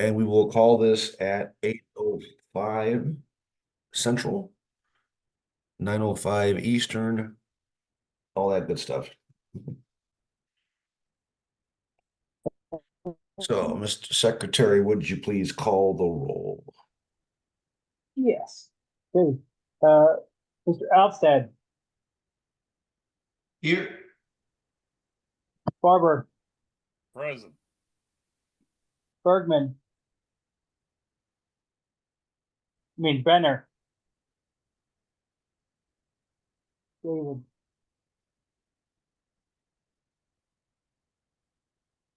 And we will call this at 8:05 Central, 9:05 Eastern, all that good stuff. So, Mr. Secretary, would you please call the roll? Yes. Okay. Mr. Alstad, Here. Barber, Present. Bergman. Benner. David.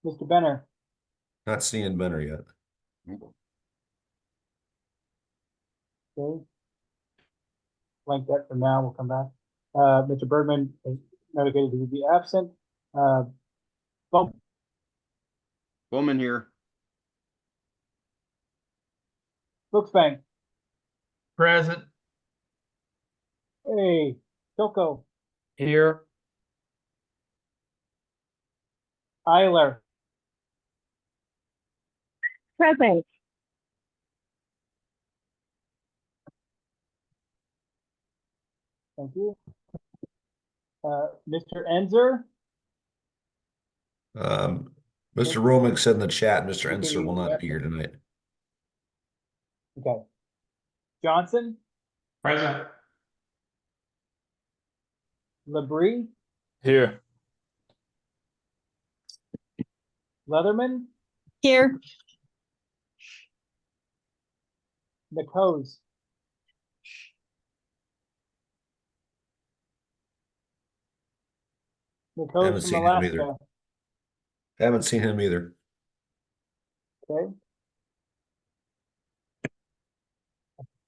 Mr. Benner. Not seeing Benner yet. Okay. Blank that for now. We'll come back. Mr. Bergman is notified he will be absent. Bowman here. Brooksbank. Present. Hey, Joko. Here. Eiler. Present. Thank you. Mr. Enzer. Mr. Romick said in the chat, Mr. Okay, Enser will not be here tonight. Okay. Johnson. Present. Labrie. Here. Leatherman. Here. McHose. Haven't McHose from seen him either. Alaska. Haven't seen him either. Okay.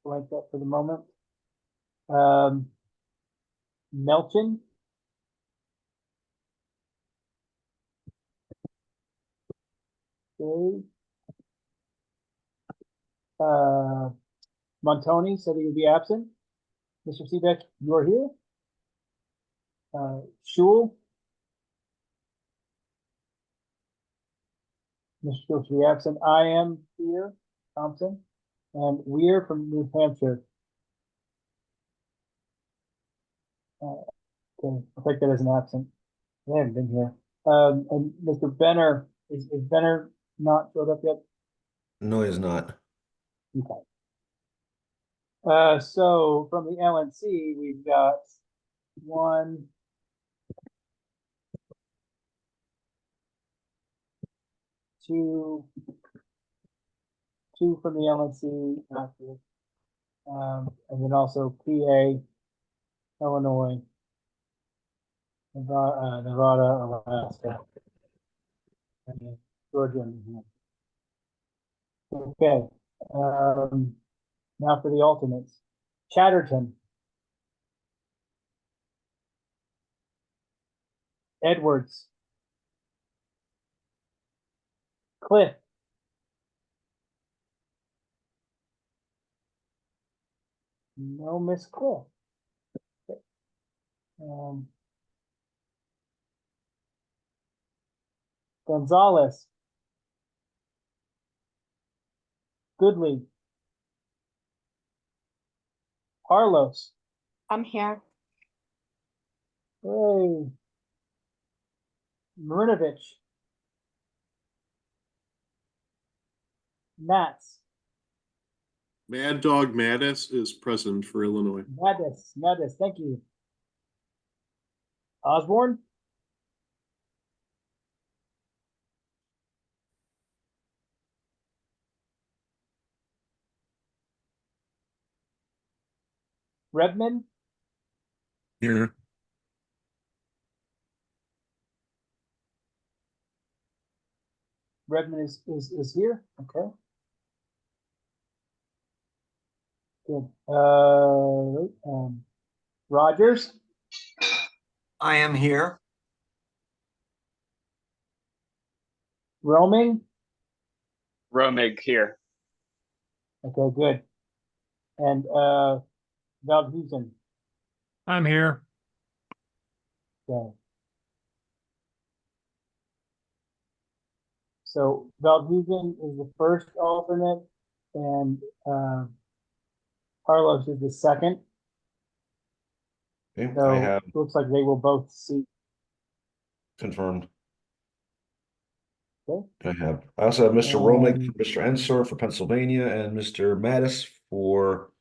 Like that for the moment. Melchin. Okay. Montoni said he would be absent. Mr. Seebeck, you are here. Shul. Mr. Shul should be absent. I am here. Thompson. And Weir from New Hampshire. Okay, I'll take that as an absent. They haven't been here. And Mr. Benner, is Benner not showed up yet? No, he's not. Okay. So from the LNC, we've got one, two from the LNC, and then also PA, Illinois, Nevada, Alaska, and then Georgia. And New Hampshire. Okay. Now for the alternates. Chatterton. Edwards. Cliff. No Miss Cliff. Okay. Gonzalez. Goodley. Carlos. I'm here. Hey. Marinovich. Matz. Mad Dog Mattis is present for Illinois. Mattis, thank you. Osborne. Redmond. Here. Redmond is here. Okay. Good. Rogers. I am here. Roaming. Romig here. Okay, good. And Valhusen. I'm here. Okay. So Valdez is the first alternate and Carlos is the second. Okay, I So have it looks like they will both seat. confirmed. Okay. I also have Mr. Romick Um, for Mr. Ensor for Pennsylvania and Mr. Mattis for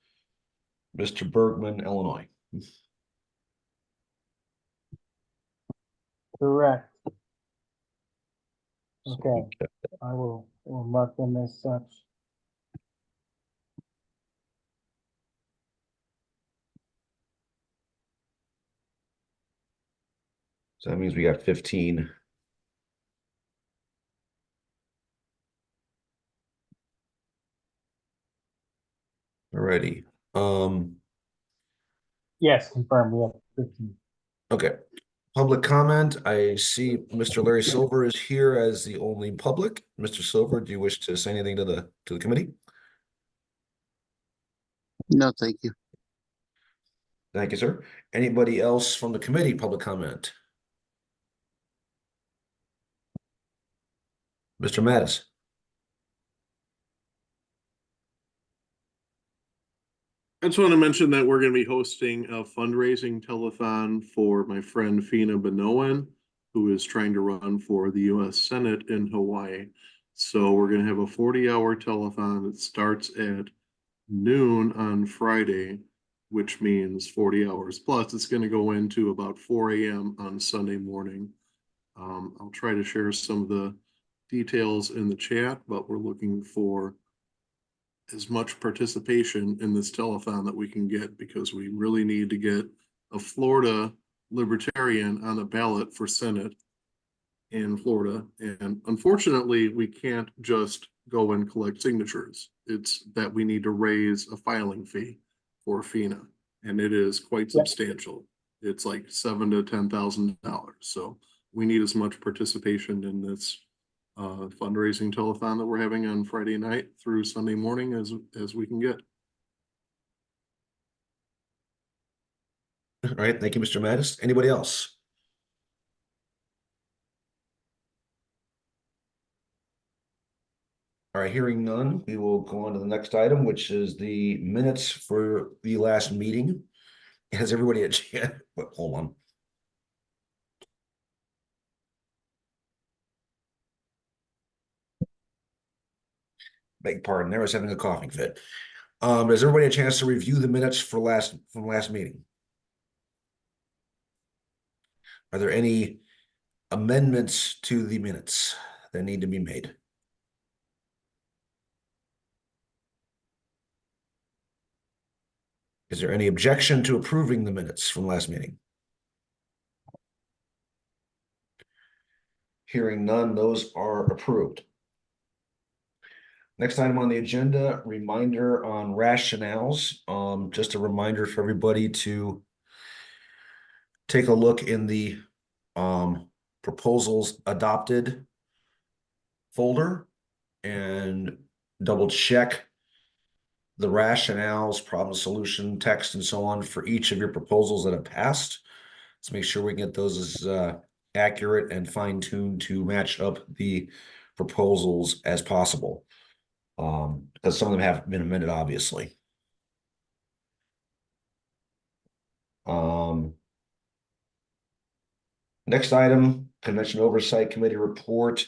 Mr. Bergman, Illinois. Correct. So Okay. we I will mark them as such. So that means we got 15. Alrighty. Yes, confirmed. We have 15. Okay. Public comment. I see Mr. Larry Silver is here as the only public. Mr. Silver, do you wish to say anything to the committee? No, thank you. Thank you, sir. Anybody else from the committee, public comment? Mr. Mattis? I just want to mention that we're going to be hosting a fundraising telethon for my friend Fina Benowen, who is trying to run for the US Senate in Hawaii. So we're going to have a 40-hour telethon that starts at noon on Friday, which means 40 hours. Plus, it's going to go into about 4 a.m. on Sunday morning. I'll try to share some of the details in the chat, but we're looking for as much participation in this telethon that we can get because we really need to get a Florida Libertarian on the ballot for Senate in Florida. And unfortunately, we can't just go and collect signatures. It's that we need to raise a filing fee for FINA, and it is quite substantial. It's like $7,000 to $10,000. So we need as much participation in this fundraising telethon that we're having on Friday night through Sunday morning as we can get. All right, thank you, Mr. Mattis. Anybody else? All right, hearing none, we will go on to the next item, which is the minutes for the last meeting. Has everybody a chance? Hold on. Beg pardon, I was having a coughing fit. Has everybody a chance to review the minutes from last meeting? Are there any amendments to the minutes that need to be made? Is there any objection to approving the minutes from last meeting? Hearing none, those are approved. Next item on the agenda, reminder on rationales. Just a reminder for everybody to take a look in the proposals adopted folder and double check the rationales, problem solution, text, and so on for each of your proposals that have passed. Let's make sure we can get those as accurate and fine-tuned to match up the proposals as possible. Because some of them have been amended, obviously. Next item, Convention Oversight Committee report.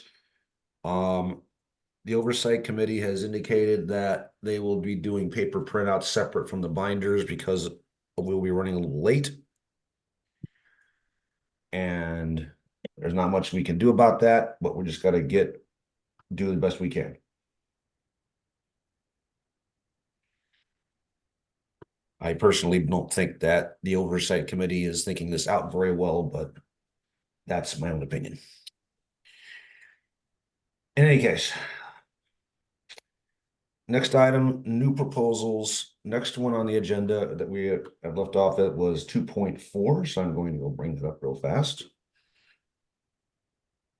The Oversight Committee has indicated that they will be doing paper printouts separate from the binders because we'll be running a little late. And there's not much we can do about that, but we just got to do the best we can. I personally don't think that the Oversight Committee is thinking this out very well, but that's my own opinion. In any case, next item, new proposals. Next one on the agenda that we have left off at was 2.4. So I'm going to go bring it up real fast.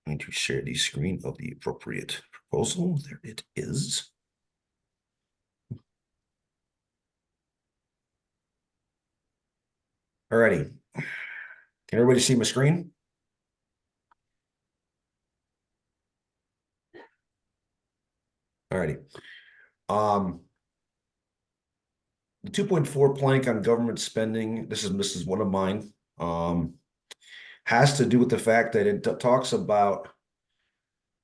I'm going to share the screen of the appropriate proposal. There it is. Alrighty. Can everybody see my screen? Alrighty. The 2.4 plank on government spending, this is one of mine, has to do with the fact that it talks about,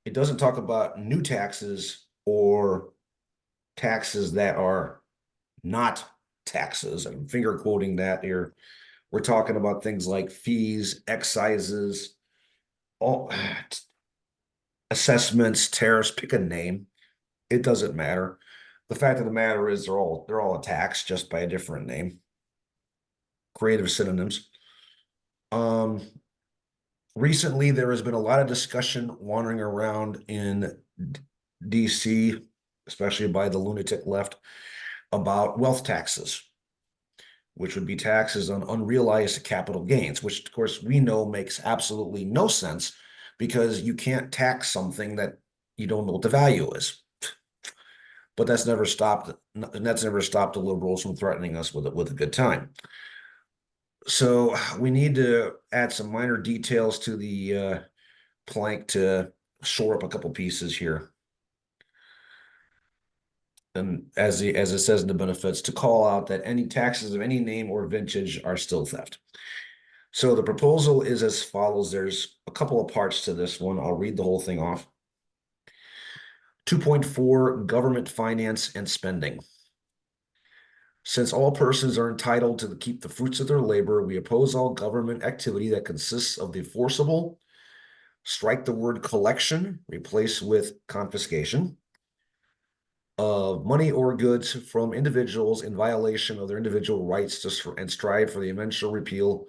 it doesn't talk about new taxes or taxes that are not taxes. I'm finger quoting that here. We're talking about things like fees, excises, all assessments, tariffs, pick a name. It doesn't matter. The fact of the matter is they're all a tax just by a different name. Creative synonyms. Recently there has been a lot of discussion wandering around in DC, especially by the lunatic left, about wealth taxes, which would be taxes on unrealized capital gains, which of course we know makes absolutely no sense because you can't tax something that you don't know what the value is. But that's never stopped the liberals from threatening us with a good time. So we need to add some minor details to the plank to shore up a couple pieces here. And as it says in the benefits, to call out that any taxes of any name or vintage are still theft. So the proposal is as follows. There's a couple of parts to this one. I'll read the whole thing off. 2.4 government finance and spending. Since all persons are entitled to keep the fruits of their labor, we oppose all government activity that consists of the forcible, strike the word collection, replace with confiscation, of money or goods from individuals in violation of their individual rights and strive for the eventual repeal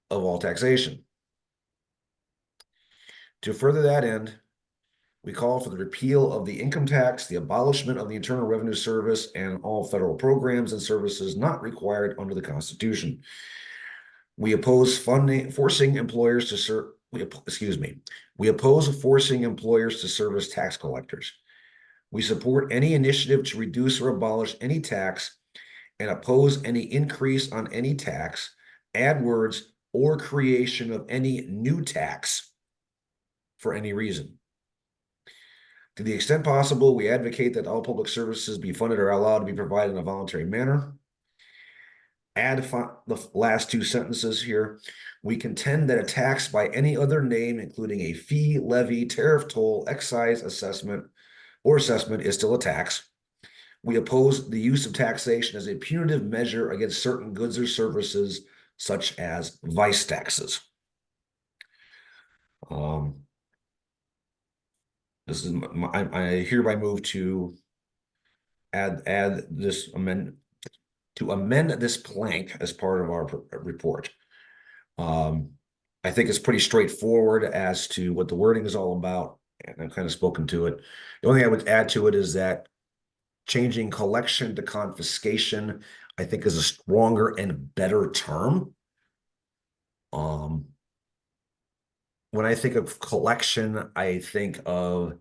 of all taxation. To further that end, we call for the repeal of the income tax, the abolishment of the Internal Revenue Service, and all federal programs and services not required under the Constitution. We oppose forcing employers to serve. We oppose forcing employers to serve as tax collectors. We support any initiative to reduce or abolish any tax and oppose any increase on any tax, add words, or creation of any new tax for any reason. To the extent possible, we advocate that all public services be funded or allowed to be provided in a voluntary manner. Add the last two sentences here. We contend that a tax by any other name, including a fee, levy, tariff, toll, excise, assessment is still a tax. We oppose the use of taxation as a punitive measure against certain goods or services, such as vice taxes. This is I hereby move to add this amend this plank as part of our report. I think it's pretty straightforward as to what the wording is all about, and I've kind of spoken to it. The only thing I would add to it is that changing collection to confiscation, I think, is a stronger and better term. When I think of collection, I think of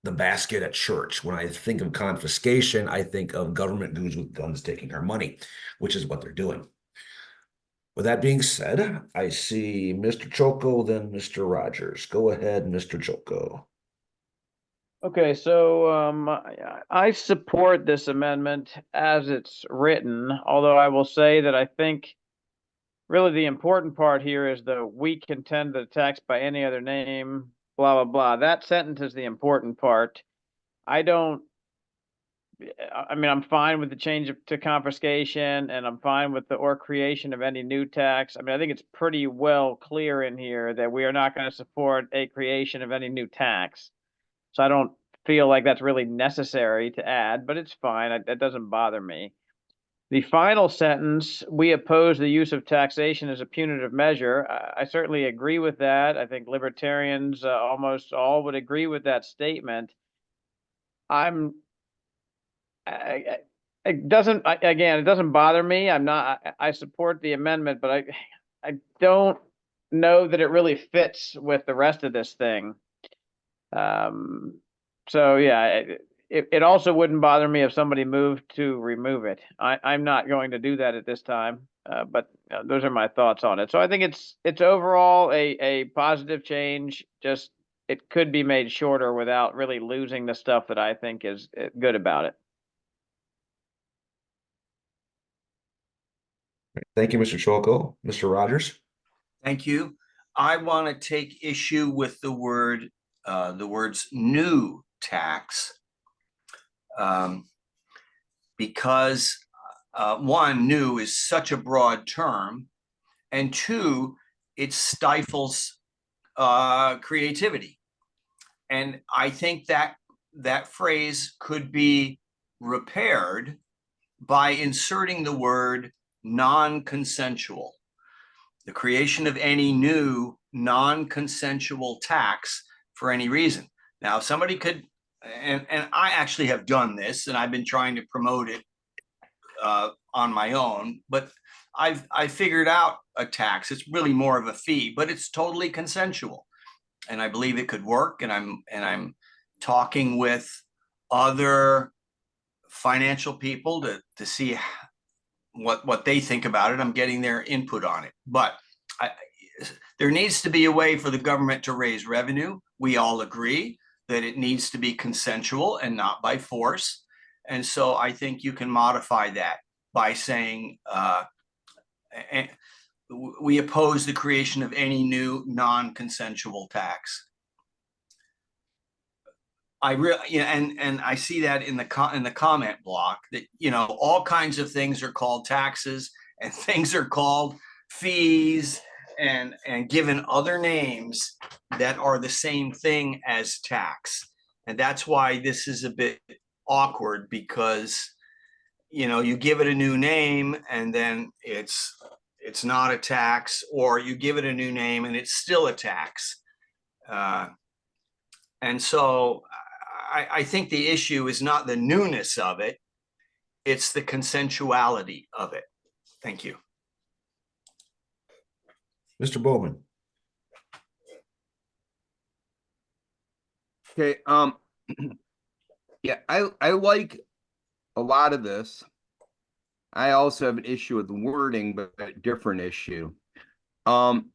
the basket at church. When I think of confiscation, I think of government dudes with guns taking our money, which is what they're doing. With that being said, I see Mr. Choco, then Mr. Rogers. Go ahead, Mr. Choco. Okay, so I support this amendment as it's written, although I will say that I think really the important part here is the we contend that a tax by any other name, blah, blah, blah. That sentence is the important part. I mean, I'm fine with the change to confiscation, and I'm fine with the or creation of any new tax. I mean, I think it's pretty well clear in here that we are not going to support a creation of any new tax. So I don't feel like that's really necessary to add, but it's fine. That doesn't bother me. The final sentence, we oppose the use of taxation as a punitive measure. I certainly agree with that. I think libertarians almost all would agree with that statement. It doesn't bother me. I support the amendment, but I don't know that it really fits with the rest of this thing. So yeah, it also wouldn't bother me if somebody moved to remove it. I'm not going to do that at this time, but those are my thoughts on it. So I think it's overall a positive change, just it could be made shorter without really losing the stuff that I think is good about it. Thank you, Mr. Cholko. Mr. Rogers? Thank you. I want to take issue with the words new tax. Because one, new is such a broad term, and two, it stifles creativity. And I think that phrase could be repaired by inserting the word non-consensual. The creation of any new non-consensual tax for any reason. Now, somebody could, and I actually have done this, and I've been trying to promote it on my own, but I figured out a tax. It's really more of a fee, but it's totally consensual, and I believe it could work. And I'm talking with other financial people to see what they think about it. I'm getting their input on it, but there needs to be a way for the government to raise revenue. We all agree that it needs to be consensual and not by force. And so I think you can modify that by saying we oppose the creation of any new non-consensual tax. And I see that in the comment block that, all kinds of things are called taxes and things are called fees and given other names that are the same thing as tax. And that's why this is a bit awkward, because you give it a new name and then it's not a tax, or you give it a new name and it's still a tax. And so I think the issue is not the newness of it, it's the consensuality of it. Thank you. Mr. Bowman? Okay, yeah, I like a lot of this. I also have an issue with the wording, but a different issue. When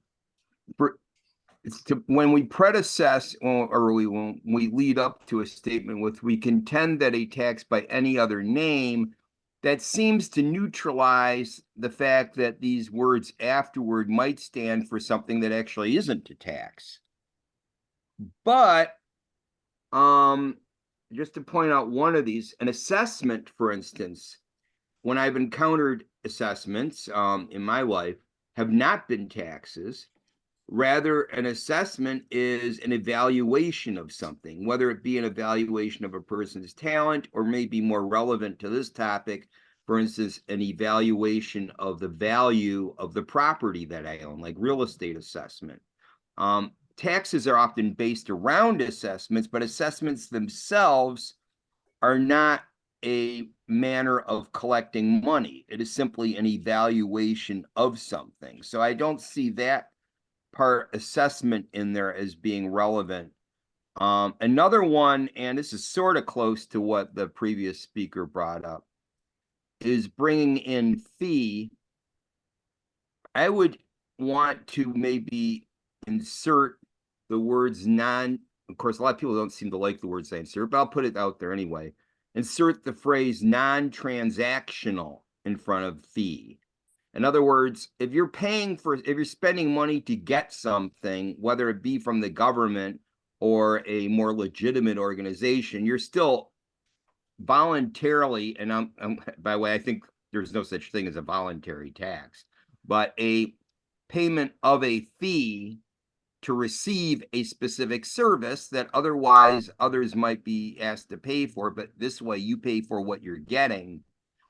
we predecess, or when we lead up to a statement with, we contend that a tax by any other name, that seems to neutralize the fact that these words afterward might stand for something that actually isn't a tax. But just to point out one of these, an assessment, for instance, when I've encountered assessments in my life, have not been taxes. Rather, an assessment is an evaluation of something, whether it be an evaluation of a person's talent, or maybe more relevant to this topic, for instance, an evaluation of the value of the property that I own, like real estate assessment. Taxes are often based around assessments, but assessments themselves are not a manner of collecting money. It is simply an evaluation of something. So I don't see that part assessment in there as being relevant. Another one, and this is sort of close to what the previous speaker brought up, is bringing in fee. I would want to maybe insert the words of course, a lot of people don't seem to like the words I insert, but I'll put it out there anyway. Insert the phrase non-transactional in front of fee. In other words, if you're spending money to get something, whether it be from the government or a more legitimate organization, you're still voluntarily, and by the way, I think there's no such thing as a voluntary tax, but a payment of a fee to receive a specific service that otherwise others might be asked to pay for, but this way you pay for what you're getting.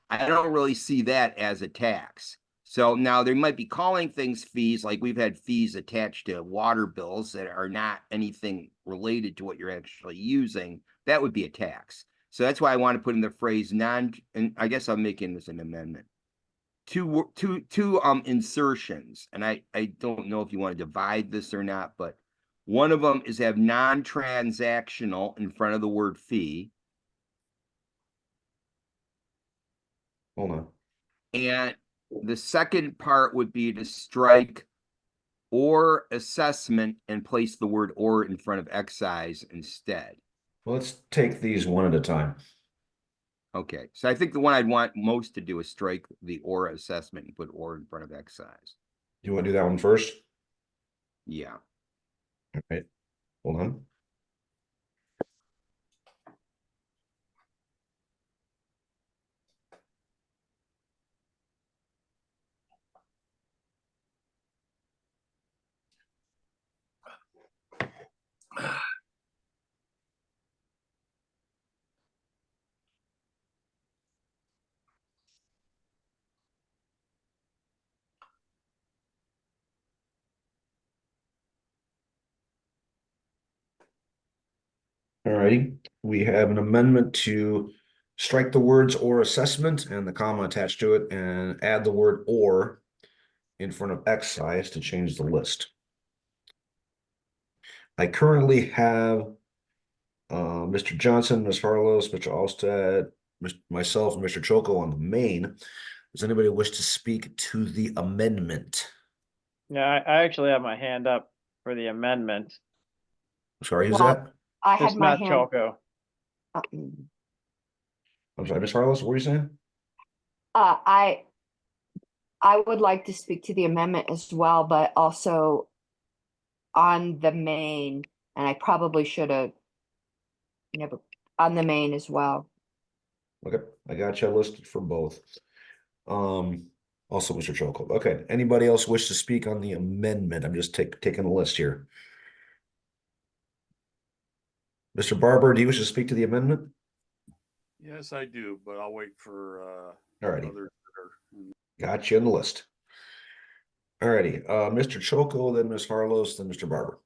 I don't really see that as a tax. So now they might be calling things fees, like we've had fees attached to water bills that are not anything related to what you're actually using. That would be a tax. So that's why I want to put in the phrase and I guess I'm making this an amendment. Two insertions, and I don't know if you want to divide this or not, but one of them is have non-transactional in front of the word fee. Hold on. And the second part would be to strike or assessment and place the word or in front of excise instead. Well, let's take these one at a time. Okay, so I think the one I'd want most to do is strike the or assessment and put or in front of excise. You want to do that one first? Yeah. All right, hold on. All righty, we have an amendment to strike the words or assessment and the comma attached to it and add the word or in front of excise to change the list. I currently have Mr. Johnson, Ms. Harlos, Mr. Alstad, myself, and Mr. Choco on the main. Does anybody wish to speak to the amendment? Yeah, I actually have my hand up for the amendment. Sorry, who's Well, that? I had It's my not hand. Chalco. I'm sorry, Ms. Harlos, what were you saying? I would like to speak to the amendment as well, but also on the main, and I probably should have never on the main as well. Okay, I got you listed for both. Also Mr. Choco. Okay, anybody else wish to speak on the amendment? I'm just taking a list here. Mr. Barber, do you wish to speak to the amendment? Yes, I do, but I'll wait for Alrighty, others that are. got you on the list. Alrighty, Mr. Choco, then Ms. Harlos, then Mr. Barber.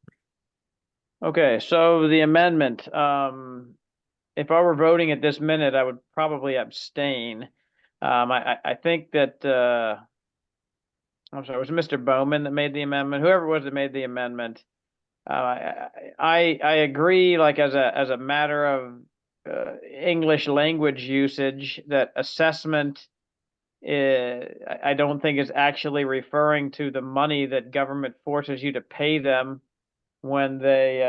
Okay, so the amendment, if I were voting at this minute, I would probably abstain. I think that, I'm sorry, it was Mr. Bowman that made the amendment, whoever it was that made the amendment. I agree, like as a matter of English language usage, that assessment I don't think is actually referring to the money that government forces you to pay them when they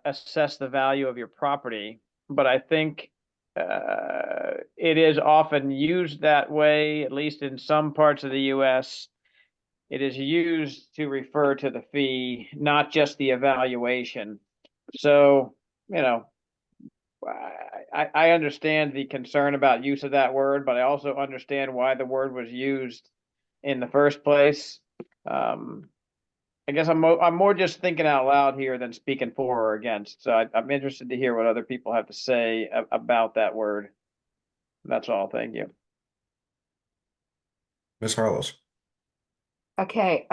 assess the value of your property. But I think it is often used that way, at least in some parts of the US. It is used to refer to the fee, not just the evaluation. So, you know, I understand the concern about use of that word, but I also understand why the word was used in the first place. I guess I'm more just thinking out loud here than speaking for or against. So I'm interested to hear what other people have to say about that word. That's all. Thank you. Ms. Harlos. Okay,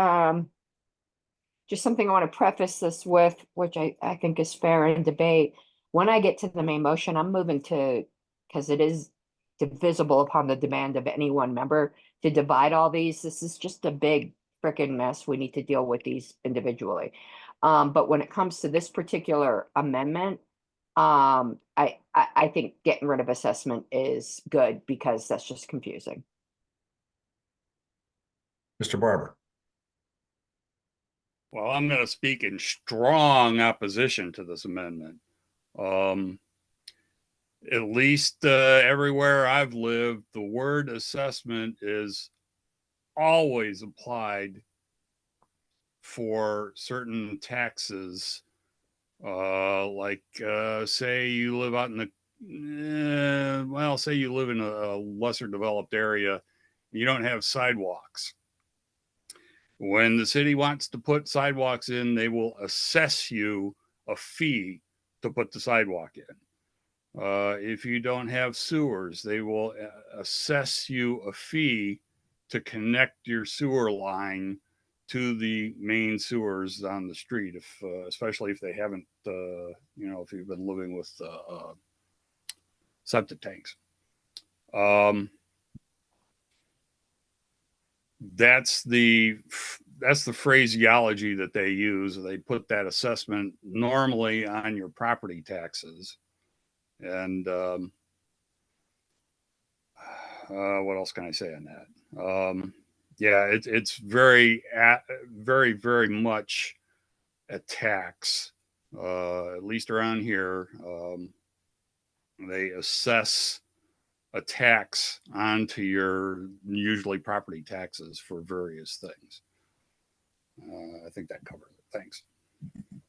just something I want to preface this with, which I think is fair in debate. When I get to the main motion, I'm moving to, because it is divisible upon the demand of any one member to divide all these. This is just a big freaking mess. We need to deal with these individually. But when it comes to this particular amendment, I think getting rid of assessment is good because that's just confusing. Mr. Barber. Well, I'm going to speak in strong opposition to this amendment. At least everywhere I've lived, the word assessment is always applied for certain taxes. Say you live out in say you live in a lesser developed area, you don't have sidewalks. When the city wants to put sidewalks in, they will assess you a fee to put the sidewalk in. If you don't have sewers, they will assess you a fee to connect your sewer line to the main sewers on the street. If, especially if they haven't, if you've been living with septic tanks. That's the phraseology that they use. They put that assessment normally on your property taxes. And what else can I say on that? Yeah, it's very much a tax. At least around here, they assess a tax onto your usually property taxes for various things. I think that covers it. Thanks.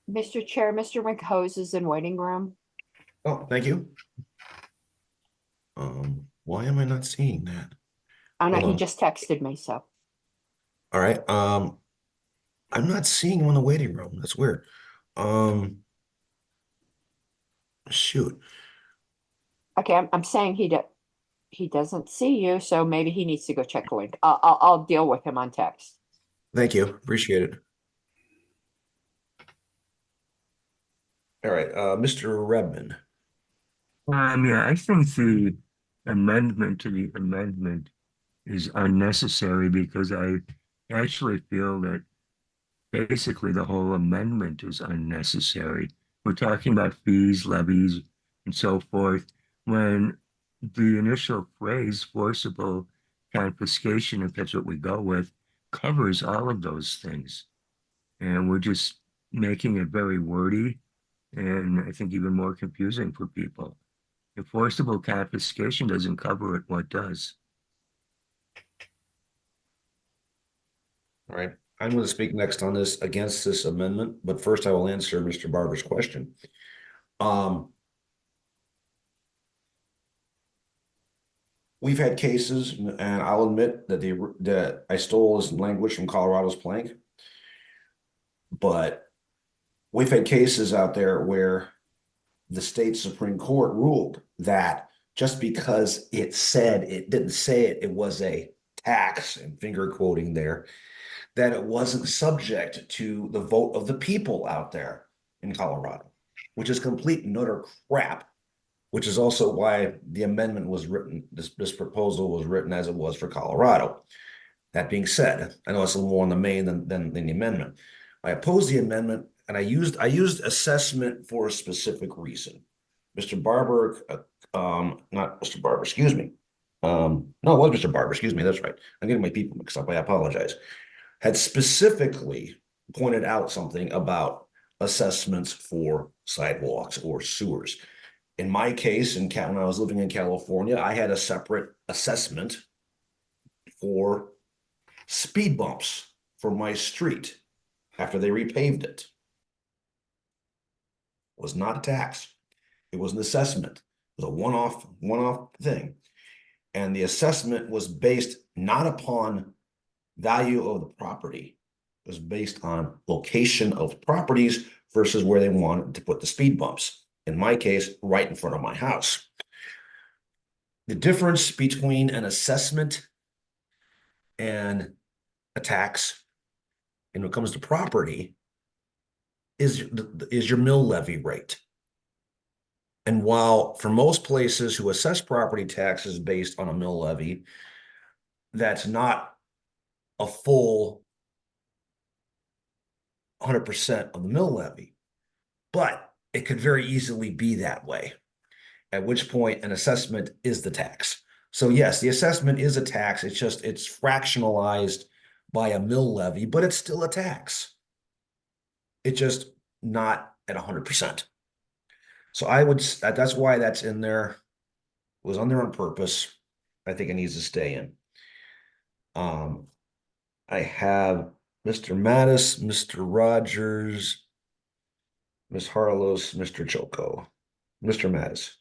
Mr. Chair, Mr. McHose is in waiting room. Oh, thank you. Why am I not seeing that? Oh no, Hold he on. just texted me, so. All right. I'm not seeing him in the waiting room. That's weird. Shoot. Okay, I'm saying he doesn't see you, so maybe he needs to go check the link. I'll deal with him on text. Thank you. Appreciate it. All right, Mr. Redmond. Yeah, I think the amendment to the amendment is unnecessary because I actually feel that basically the whole amendment is unnecessary. We're talking about fees, levies, and so forth, when the initial phrase forcible confiscation, if that's what we go with, covers all of those things. And we're just making it very wordy and I think even more confusing for people. If forcible confiscation doesn't cover it, what does? All right, I'm going to speak next on this against this amendment, but first I will answer Mr. Barber's question. We've had cases, and I'll admit that that I stole this language from Colorado's plank, but we've had cases out there where the state Supreme Court ruled that just because it didn't say it was a tax, and finger quoting there, that it wasn't subject to the vote of the people out there in Colorado, which is complete and utter crap, which is also why the amendment was written, this proposal was written as it was for Colorado. That being said, I know it's a little more on the main than the amendment. I oppose the amendment, and I used assessment for a specific reason. Mr. Barber, not Mr. Barber, excuse me. No, it was Mr. Barber, excuse me, that's right. I'm getting my people mixed up, I apologize. Had specifically pointed out something about assessments for sidewalks or sewers. In my case, when I was living in California, I had a separate assessment for speed bumps for my street after they repaved it. It was not a tax. It was an assessment. It was a one-off thing. And the assessment was based not upon value of the property. It was based on location of properties versus where they wanted to put the speed bumps. In my case, right in front of my house. The difference between an assessment and a tax, and when it comes to property, is your mill levy rate. And while for most places who assess property taxes based on a mill levy, that's not a full 100% of the mill levy, but it could very easily be that way, at which point an assessment is the tax. So yes, the assessment is a tax. It's fractionalized by a mill levy, but it's still a tax. It's just not at 100%. So that's why that's in there. It was on there on purpose. I think it needs to stay in. I have Mr. Mattis, Mr. Rogers, Ms. Harlos, Mr. Choco. Mr. Mattis.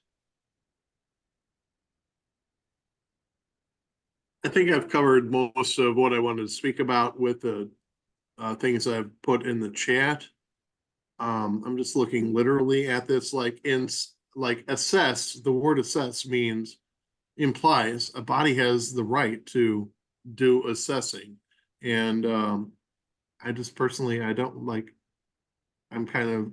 I think I've covered most of what I wanted to speak about with the things I've put in the chat. I'm just looking literally at this, like assess. The word assess implies a body has the right to do assessing, and I just personally I don't like. I'm kind of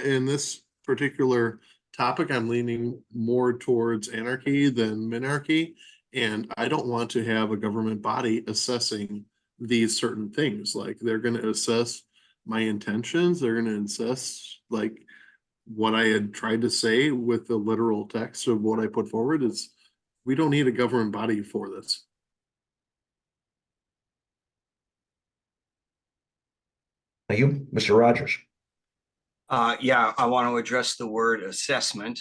in this particular topic. I'm leaning more towards anarchy than minarchy. And I don't want to have a government body assessing these certain things. Like they're going to assess my intentions. They're going to assess like what I had tried to say with the literal text of what I put forward is we don't need a government body for this. Thank you, Mr. Rogers. Yeah, I want to address the word assessment.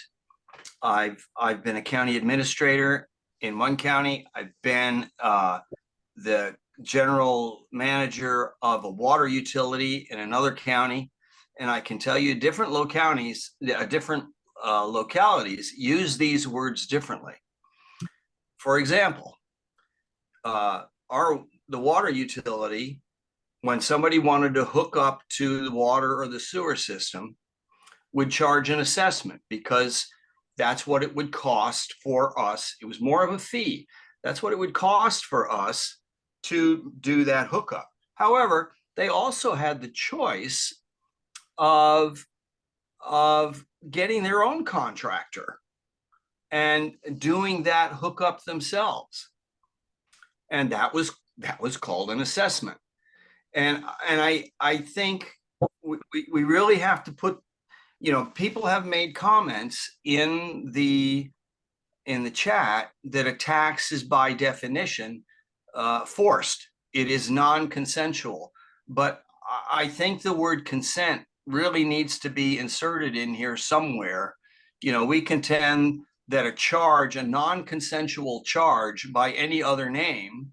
I've been a county administrator in one county. I've been the general manager of a water utility in another county, and I can tell you different localities use these words differently. For example, the water utility, when somebody wanted to hook up to the water or the sewer system, would charge an assessment because that's what it would cost for us. It was more of a fee. That's what it would cost for us to do that hookup. However, they also had the choice of getting their own contractor and doing that hookup themselves. And that was called an assessment. And I think we really have to put, people have made comments in the chat that a tax is by definition forced. It is non-consensual. But I think the word consent really needs to be inserted in here somewhere. We contend that a non-consensual charge by any other name,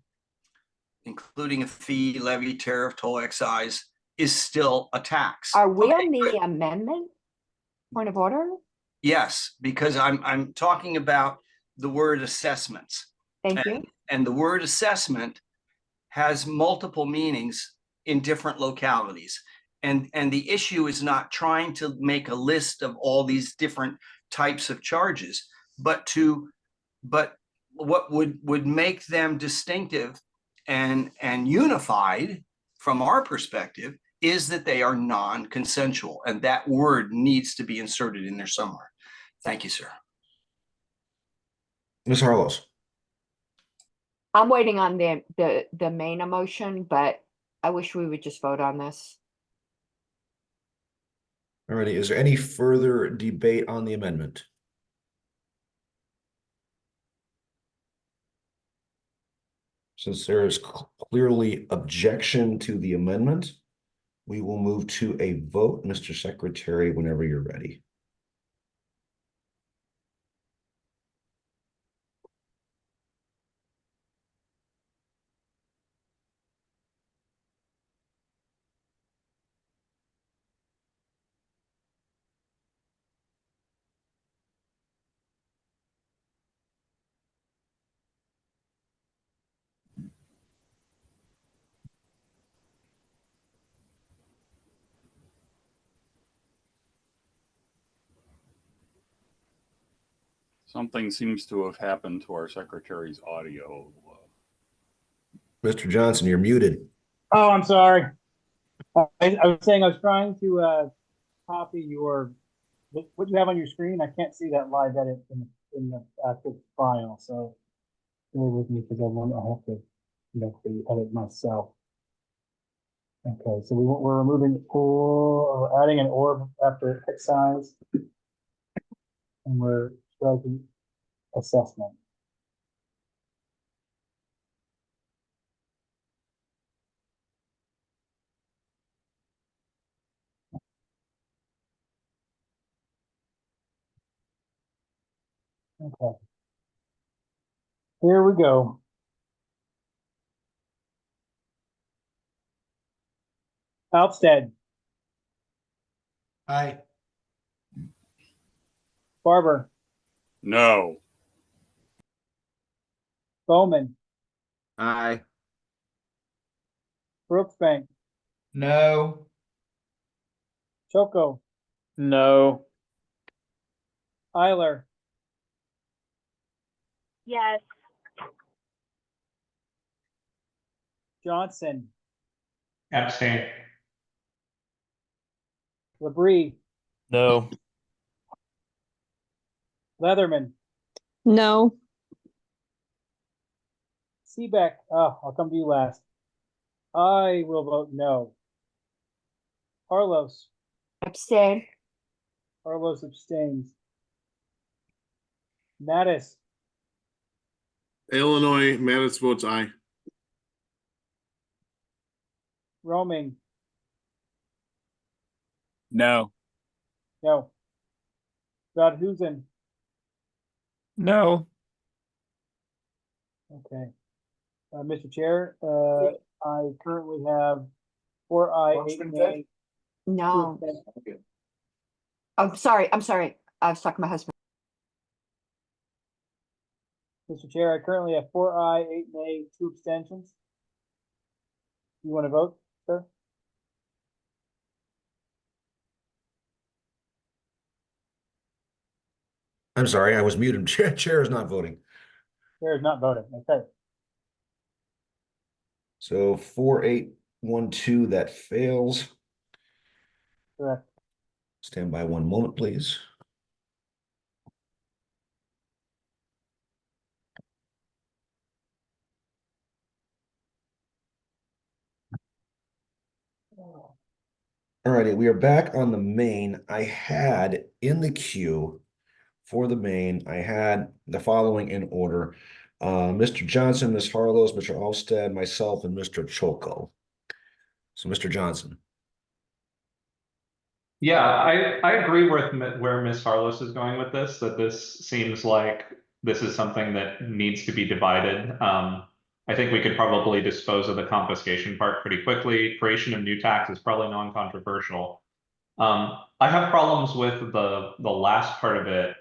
including a fee, levy, tariff, toll, excise, is still a tax. Are we on the amendment? Point of order? Yes, because I'm talking about the word assessments. Thank you. And the word assessment has multiple meanings in different localities. And the issue is not trying to make a list of all these different types of charges, but what would make them distinctive and unified from our perspective is that they are non-consensual, and that word needs to be inserted in there somewhere. Thank you, sir. Ms. Harlos. I'm waiting on the main emotion, but I wish we would just vote on this. Alrighty, is there any further debate on the amendment? Since there is clearly objection to the amendment, we will move to a vote, Mr. Secretary, whenever you're ready. Something seems to have happened to our secretary's audio. Mr. Johnson, you're muted. Oh, I'm sorry. I was saying I was trying to copy what you have on your screen. I can't see that live edit in the active file, so bear with me because I have to edit myself. Okay, so we're removing or adding an orb after excise, and we're striking assessment. Okay. Here we go. Outstead. Aye. Barber. No. Bowman. Aye. Brooksbank. No. Choco. No. Eiler. Yes. Johnson. Abstain. Labrie. No. Leatherman. No. Seebeck. Oh, I'll come to you last. I will vote no. Carlos. Abstain. Carlos abstains. Mattis. Illinois, Mattis votes aye. Roaming. No. No. Scott Husen. No. Okay. Mr. Chair, I currently have 4 ayes, 8 nays. No, 2 abstentions. I'm sorry. I was talking to my husband. Mr. Chair, I currently have 4 ayes, 8 nays, 2 abstentions. You want to vote, sir? I'm sorry, I was muted. Chair is not voting. Chair is not voting. Okay. So 4812, that fails. Correct. Stand by one moment, please. Alrighty, we are back on the main. I had in the queue for the main, I had the following in order. Mr. Johnson, Ms. Harlows, Mr. Olsted, myself, and Mr. Cholko. So Mr. Johnson. Yeah, I agree with where Ms. Harlos is going with this, that this seems like this is something that needs to be divided. I think we could probably dispose of the confiscation part pretty quickly. Creation of new tax is probably non-controversial. I have problems with the last part of it.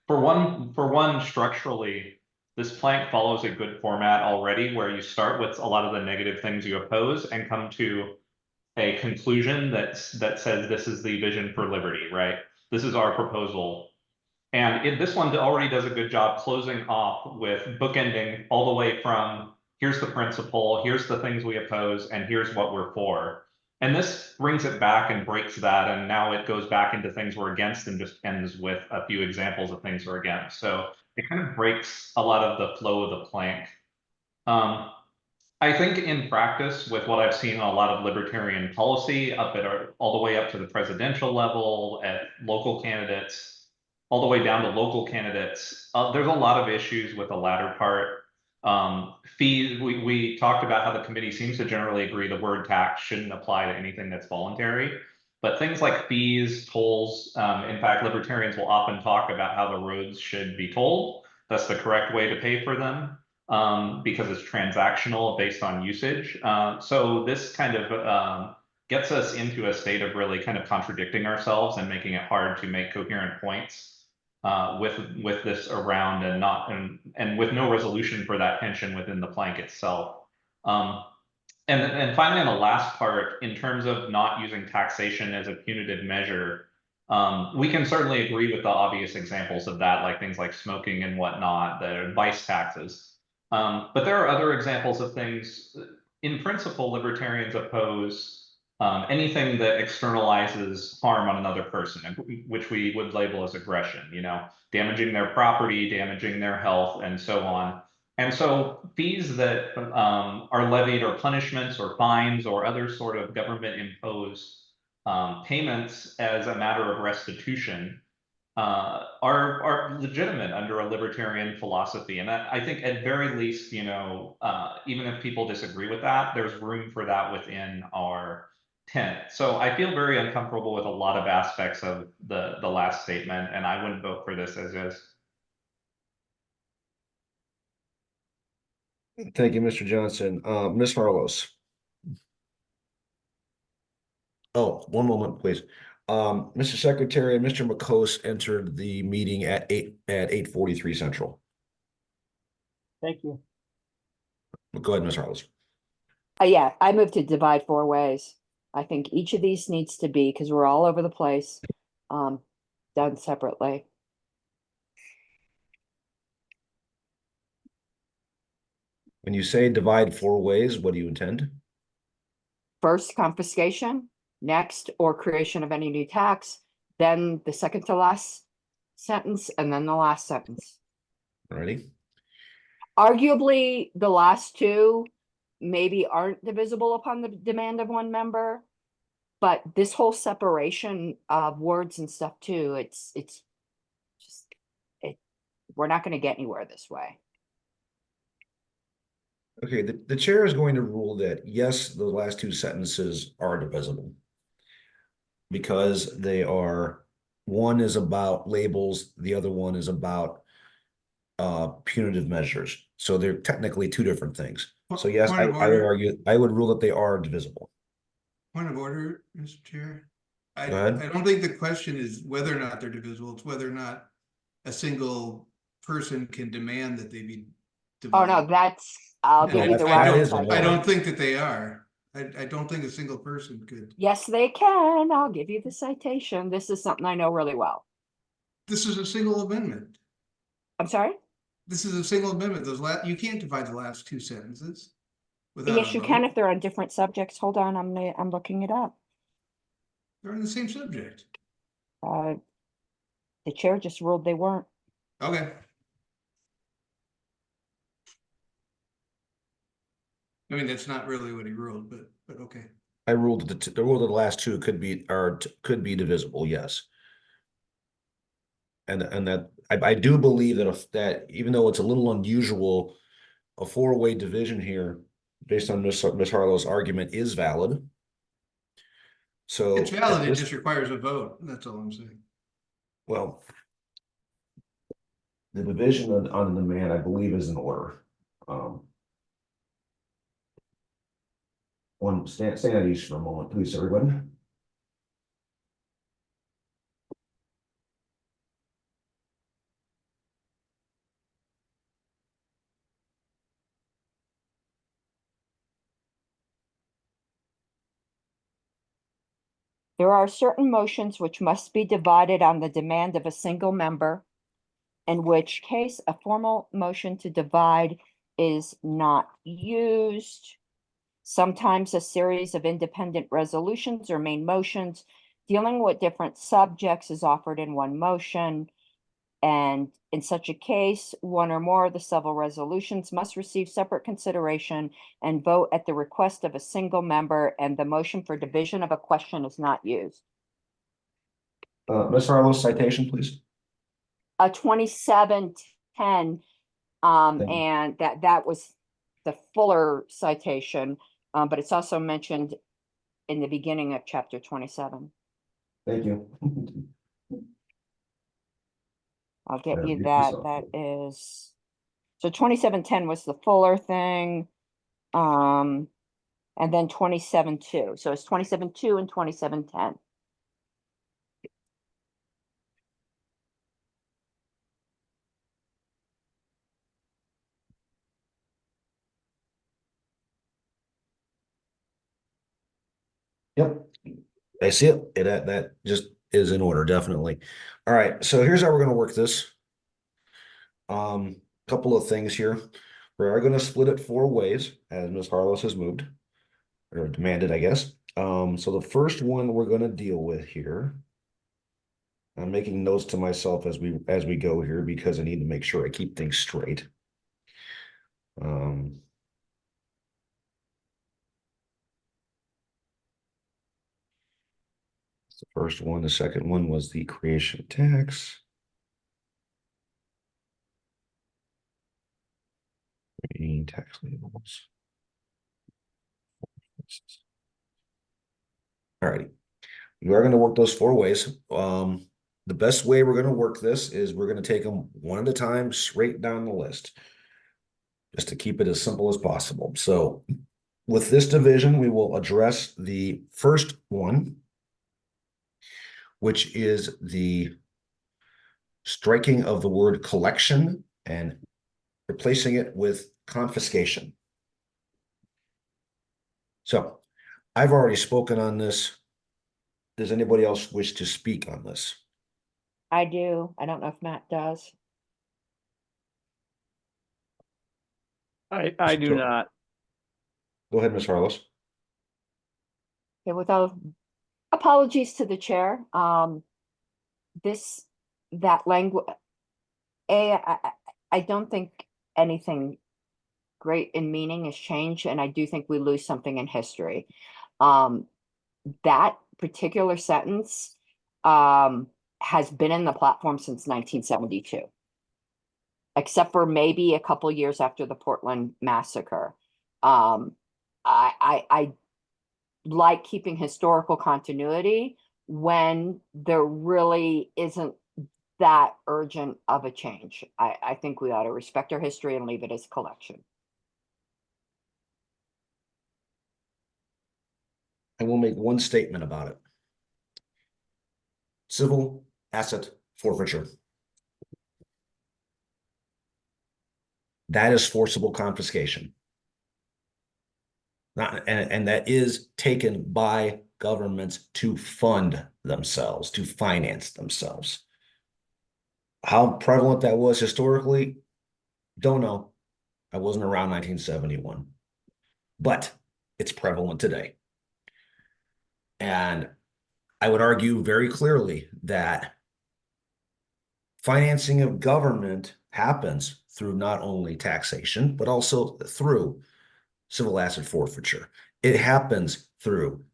For one, structurally, this plank follows a good format already, where you start with a lot of the negative things you oppose and come to a conclusion that says this is the vision for liberty, right? This is our proposal. And this one already does a good job closing off with bookending all the way from here's the principle, here's the things we oppose, and here's what we're for. And this brings it back and breaks that. And now it goes back into things we're against and just ends with a few examples of things we're against. So it kind of breaks a lot of the flow of the plank. I think in practice, with what I've seen in a lot of libertarian policy all the way up to the presidential level, at local candidates, all the way down to local candidates, there's a lot of issues with the latter part. Fees, we talked about how the committee seems to generally agree the word tax shouldn't apply to anything that's voluntary. But things like fees, tolls, in fact, libertarians will often talk about how the roads should be tolled. That's the correct way to pay for them. Because it's transactional based on usage. So this kind of gets us into a state of really kind of contradicting ourselves and making it hard to make coherent points with this around and with no resolution for that tension within the plank itself. And finally, on the last part, in terms of not using taxation as a punitive measure, we can certainly agree with the obvious examples of that, like things like smoking and whatnot, the vice taxes. But there are other examples of things. In principle, libertarians oppose anything that externalizes harm on another person, which we would label as aggression, damaging their property, damaging their health, and so on. And so fees that are levied or punishments or fines or other sort of government imposed payments as a matter of restitution are legitimate under a libertarian philosophy. And I think at very least, even if people disagree with that, there's room for that within our tent. So I feel very uncomfortable with a lot of aspects of the last statement, and I wouldn't vote for this as is. Thank you, Mr. Johnson. Ms. Harlos. Oh, one moment, please. Mr. Secretary, Mr. McCose entered the meeting at 8:43 Central. Thank you. Go ahead, Ms. Harlos. Yeah, I move to divide 4 ways. I think each of these needs to be, because we're all over the place, done separately. When you say divide 4 ways, what do you intend? First, confiscation, next, or creation of any new tax, then the second to last sentence, and then the last sentence. Alrighty. Arguably, the last two maybe aren't divisible upon the demand of one member, but this whole separation of words and stuff too, it's just, we're not going to get anywhere this way. Okay, the chair is going to rule that yes, the last 2 sentences are divisible. because they are, one is about labels, the other one is about punitive measures. So they're technically two different things. So yes, Point of I would order. argue, I would rule that they are divisible. Point of order, Mr. Chair. I Go ahead. don't think the question is whether or not they're divisible, it's whether or not a single person can demand that they be Oh, divided. no, that's, I'll And give No, you the that reference. is an I order. don't think that they are. I don't think a single person could. Yes, they can. I'll give you the citation. This is something I know really well. This is a single amendment. I'm sorry? This is a single amendment. You can't divide the last two sentences without Yes, a you can vote. if they're on different subjects. Hold on, I'm looking it up. They're on the same subject. The chair just ruled they weren't. Okay. I mean, that's not really what he ruled, but okay. I ruled that the rule that the last two could be divisible, yes. And that I do believe that even though it's a little unusual, a four-way division here, based on Ms. Harlow's argument, is valid. So It's valid, at it this- just requires a vote. That's all I'm saying. well, the division on demand, I believe, is in order. Stand at ease for a moment, please, everybody. There are certain motions which must be divided on the demand of a single member, in which case a formal motion to divide is not used. Sometimes a series of independent resolutions or main motions dealing with different subjects is offered in one motion. And in such a case, one or more of the several resolutions must receive separate consideration and vote at the request of a single member, and the motion for division of a question is not used. Ms. Harlow's citation, please. 2710, Thank you. and that was the fuller citation, but it's also mentioned in the beginning of chapter 27. Thank you. I'll get Yeah, you you that. saw That it. is, so 2710 was the fuller thing. And then 27.2. So it's 27.2 and 27.10. Yep, I see it. That just is in order, definitely. All right, so here's how we're going to work this. Couple of things here. We are going to split it four ways, as Ms. Harlow has moved or demanded, I guess. So the first one we're going to deal with here. I'm making notes to myself as we go here because I need to make sure I keep things straight. The first one, the second one was the creation tax. Creating tax labels. All righty. We are going to work those four ways. The best way we're going to work this is we're going to take them one at a time, straight down the list, just to keep it as simple as possible. So with this division, we will address the first one, which is the striking of the word collection and replacing it with confiscation. So I've already spoken on this. Does anybody else wish to speak on this? I do. I don't know if Matt does. I do Sure. not. Go ahead, Ms. Harless. Okay, without apologies to the chair. That language, I don't think anything great in meaning has changed, and I do think we lose something in history. That particular sentence has been in the platform since 1972, except for maybe a couple years after the Portland massacre. I like keeping historical continuity, when there really isn't that urgent of a change. I think we ought to respect our history and leave it as collection. I will make one statement about it. Civil asset forfeiture. That is forcible confiscation. And that is taken by governments to fund themselves, to finance themselves. How prevalent that was historically, don't know. I wasn't around 1971, but it's prevalent today. And I would argue very clearly that financing of government happens through not only taxation, but also through civil asset forfeiture. It happens through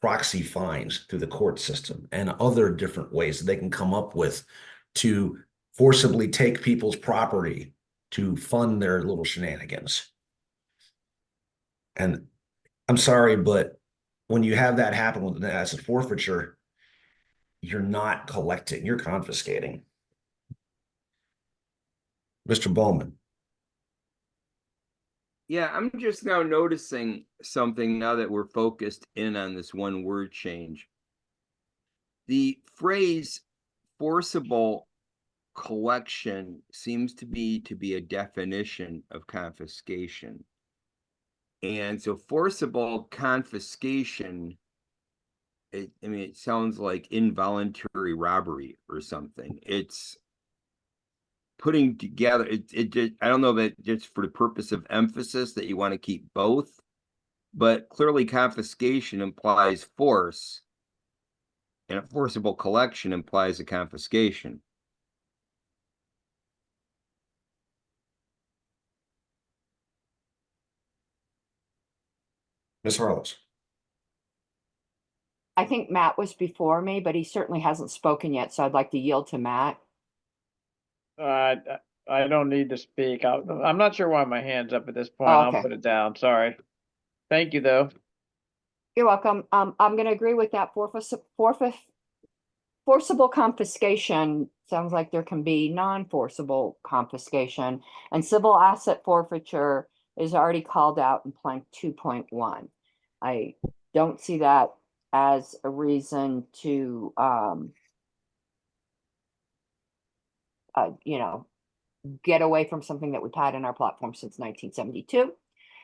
proxy fines through the court system and other different ways that they can come up with to forcibly take people's property to fund their little shenanigans. And I'm sorry, but when you have that happen with an asset forfeiture, you're not collecting, you're confiscating. Mr. Bowman. Yeah, I'm just now noticing something now that we're focused in on this one word change. The phrase forcible collection seems to be a definition of confiscation. And so forcible confiscation, I mean, it sounds like involuntary robbery or something. It's putting together, it just, I don't know that just for the purpose of emphasis that you want to keep both, but clearly confiscation implies force, and a forcible collection implies a confiscation. Ms. Harless. I think Matt was before me, but he certainly hasn't spoken yet, so I'd like to yield to Matt. I don't need to speak. I'm not sure why my hand's up at this point. Oh, I'll okay. put it down. Sorry. Thank you, though. You're welcome. I'm going to agree with that. Forcible confiscation sounds like there can be non-forcible confiscation, and civil asset forfeiture is already called out in plank 2.1. I don't see that as a reason to, get away from something that we've had in our platform since 1972.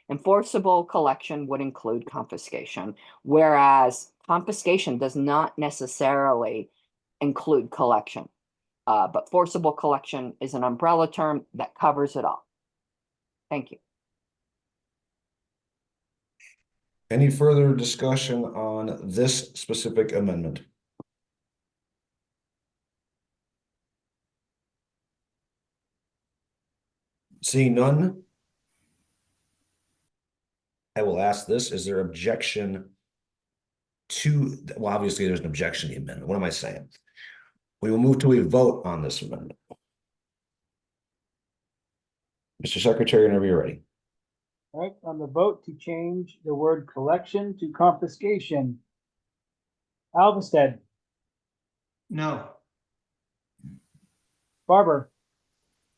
Enforceable collection would include confiscation, whereas confiscation does not necessarily include collection. But forcible collection is an umbrella term that covers it all. Thank you. Any further discussion on this specific amendment? Seeing none, I will ask this. Is there objection to, well, obviously there's an objection to the amendment. What am I saying? We will move to a vote on this amendment. Mr. Secretary, whenever you're ready. All right, on the vote to change the word collection to confiscation. Alvestead, No. Barber,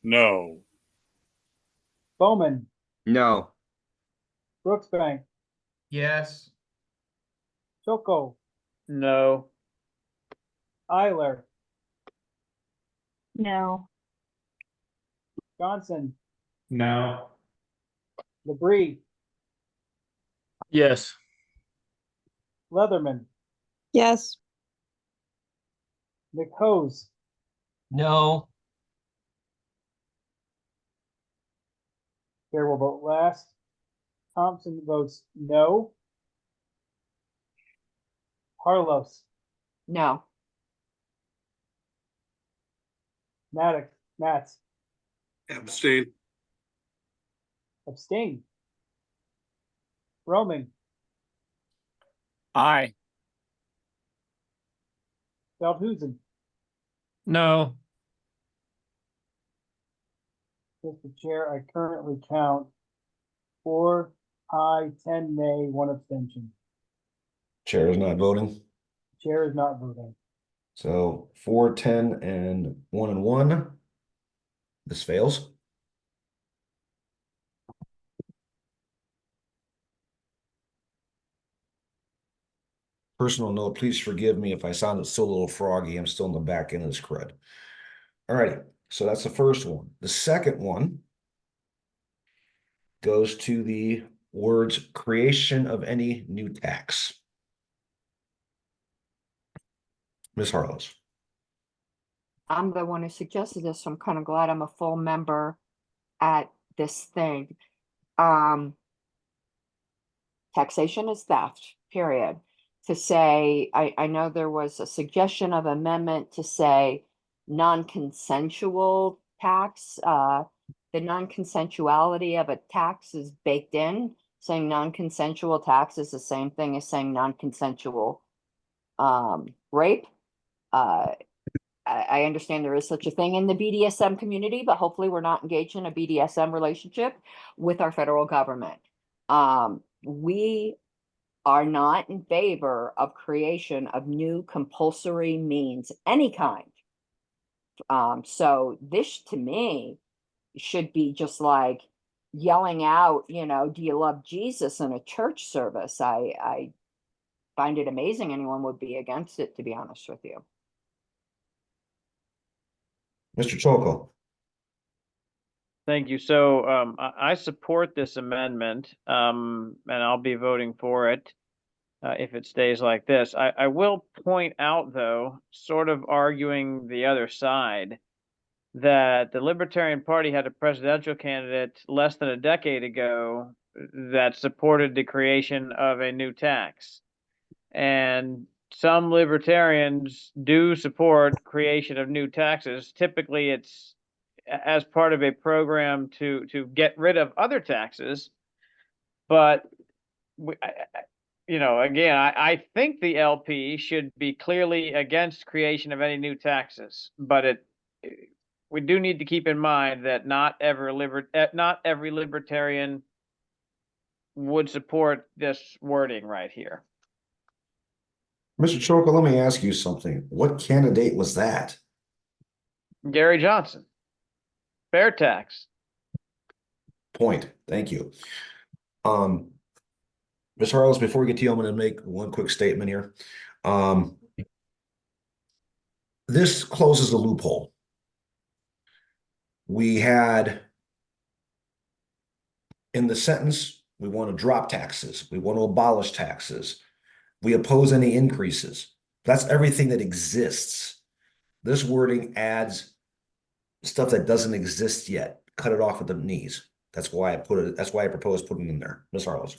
No. Bowman, No. Brooksbank, Yes. Soko, No. Eiler, No. Johnson, No. Labrie, Yes. Leatherman, Yes. McHose, No. Chair will vote last. Thompson votes no. Harlos, No. Matz, Abstain. abstain. Roaming, Aye. Feldhusen, No. Mr. Chair, I currently count 4 aye, 10 nay, 1 abstention. Chair is not voting. Chair is not voting. So 4, 10, and 1 and 1. This fails. Personal note, please forgive me if I sounded still a little froggy. I'm still in the back end of this crud. All righty. So that's the first one. The second one goes to the words creation of any new tax. Ms. Harlows. I'm the one who suggested this, so I'm kind of glad I'm a full member at this thing. Taxation is theft, period. To say, I know there was a suggestion of amendment to say non-consensual tax. The non-consensuality of a tax is baked in. Saying non-consensual tax is the same thing as saying non-consensual rape. I understand there is such a thing in the BDSM community, but hopefully we're not engaged in a BDSM relationship with our federal government. We are not in favor of creation of new compulsory means, any kind. So this to me should be just like yelling out, you know, do you love Jesus in a church service? I find it amazing anyone would be against it, to be honest with you. Mr. Choko. Thank you. So I support this amendment, and I'll be voting for it if it stays like this. I will point out, though, sort of arguing the other side, that the Libertarian Party had a presidential candidate less than a decade ago that supported the creation of a new tax. And some libertarians do support creation of new taxes. Typically, it's as part of a program to get rid of other taxes. But you know, again, I think the LP should be clearly against creation of any new taxes, but we do need to keep in mind that not every libertarian would support this wording right here. Mr. Choko, let me ask you something. What candidate was that? Gary Johnson. Fair tax. Point. Thank you. Ms. Harlows, before we get to you, I'm going to make one quick statement here. This closes a loophole. We had in the sentence, we want to drop taxes. We want to abolish taxes. We oppose any increases. That's everything that exists. This wording adds stuff that doesn't exist yet. Cut it off at the knees. That's why I put it. That's why I propose putting it in there. Ms. Harlows.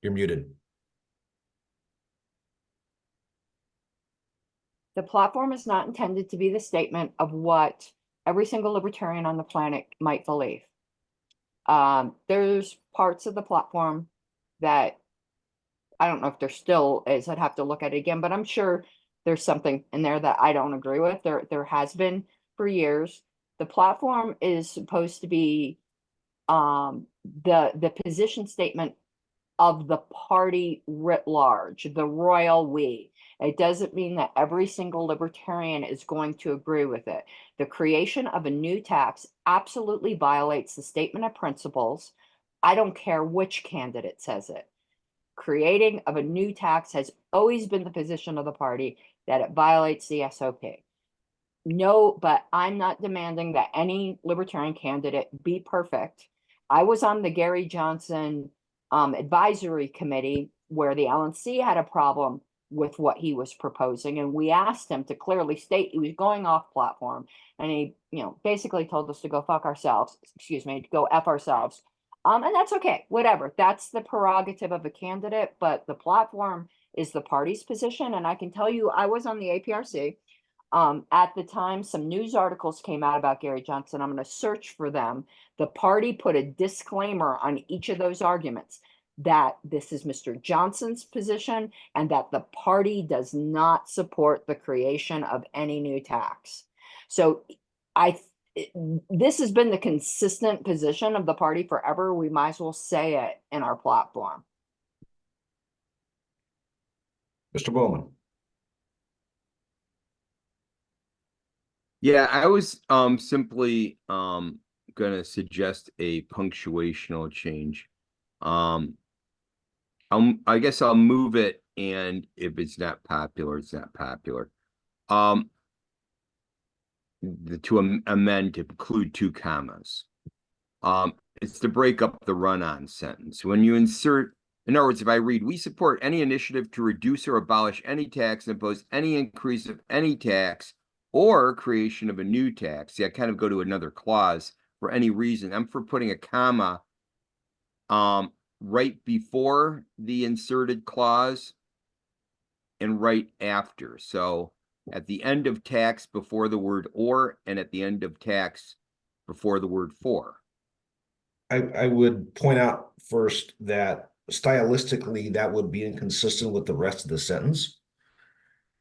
You're muted. The platform is not intended to be the statement of what every single libertarian on the planet might believe. There's parts of the platform that I don't know if there still is. I'd have to look at it again, but I'm sure there's something in there that I don't agree with. There has been for years. The platform is supposed to be the position statement of the party writ large, the royal we. It doesn't mean that every single libertarian is going to agree with it. The creation of a new tax absolutely violates the statement of principles. I don't care which candidate says it. Creating of a new tax has always been the position of the party, that it violates the SOP. No, but I'm not demanding that any libertarian candidate be perfect. I was on the Gary Johnson advisory committee where the LNC had a problem with what he was proposing, and we asked him to clearly state he was going off platform, and he, you know, basically told us to go fuck ourselves, excuse me, to go F ourselves. And that's okay, whatever. That's the prerogative of a candidate, but the platform is the party's position. And I can tell you, I was on the APRC. At the time, some news articles came out about Gary Johnson. I'm going to search for them. The party put a disclaimer on each of those arguments that this is Mr. Johnson's position and that the party does not support the creation of any new tax. So this has been the consistent position of the party forever. We might as well say it in our platform. Mr. Bowman. Yeah, I was simply gonna suggest a punctuational change. I guess I'll move it, and if it's not popular, it's not popular. To amend to include 2 commas. It's to break up the run-on sentence. When you insert, in other words, if I read, we support any initiative to reduce or abolish any tax, impose any increase of any tax, or creation of a new tax. See, I kind of go to another clause for any reason. I'm for putting a comma right before the inserted clause and right after. So at the end of tax before the word or, and at the end of tax before the word for. I would point out first that stylistically that would be inconsistent with the rest of the sentence.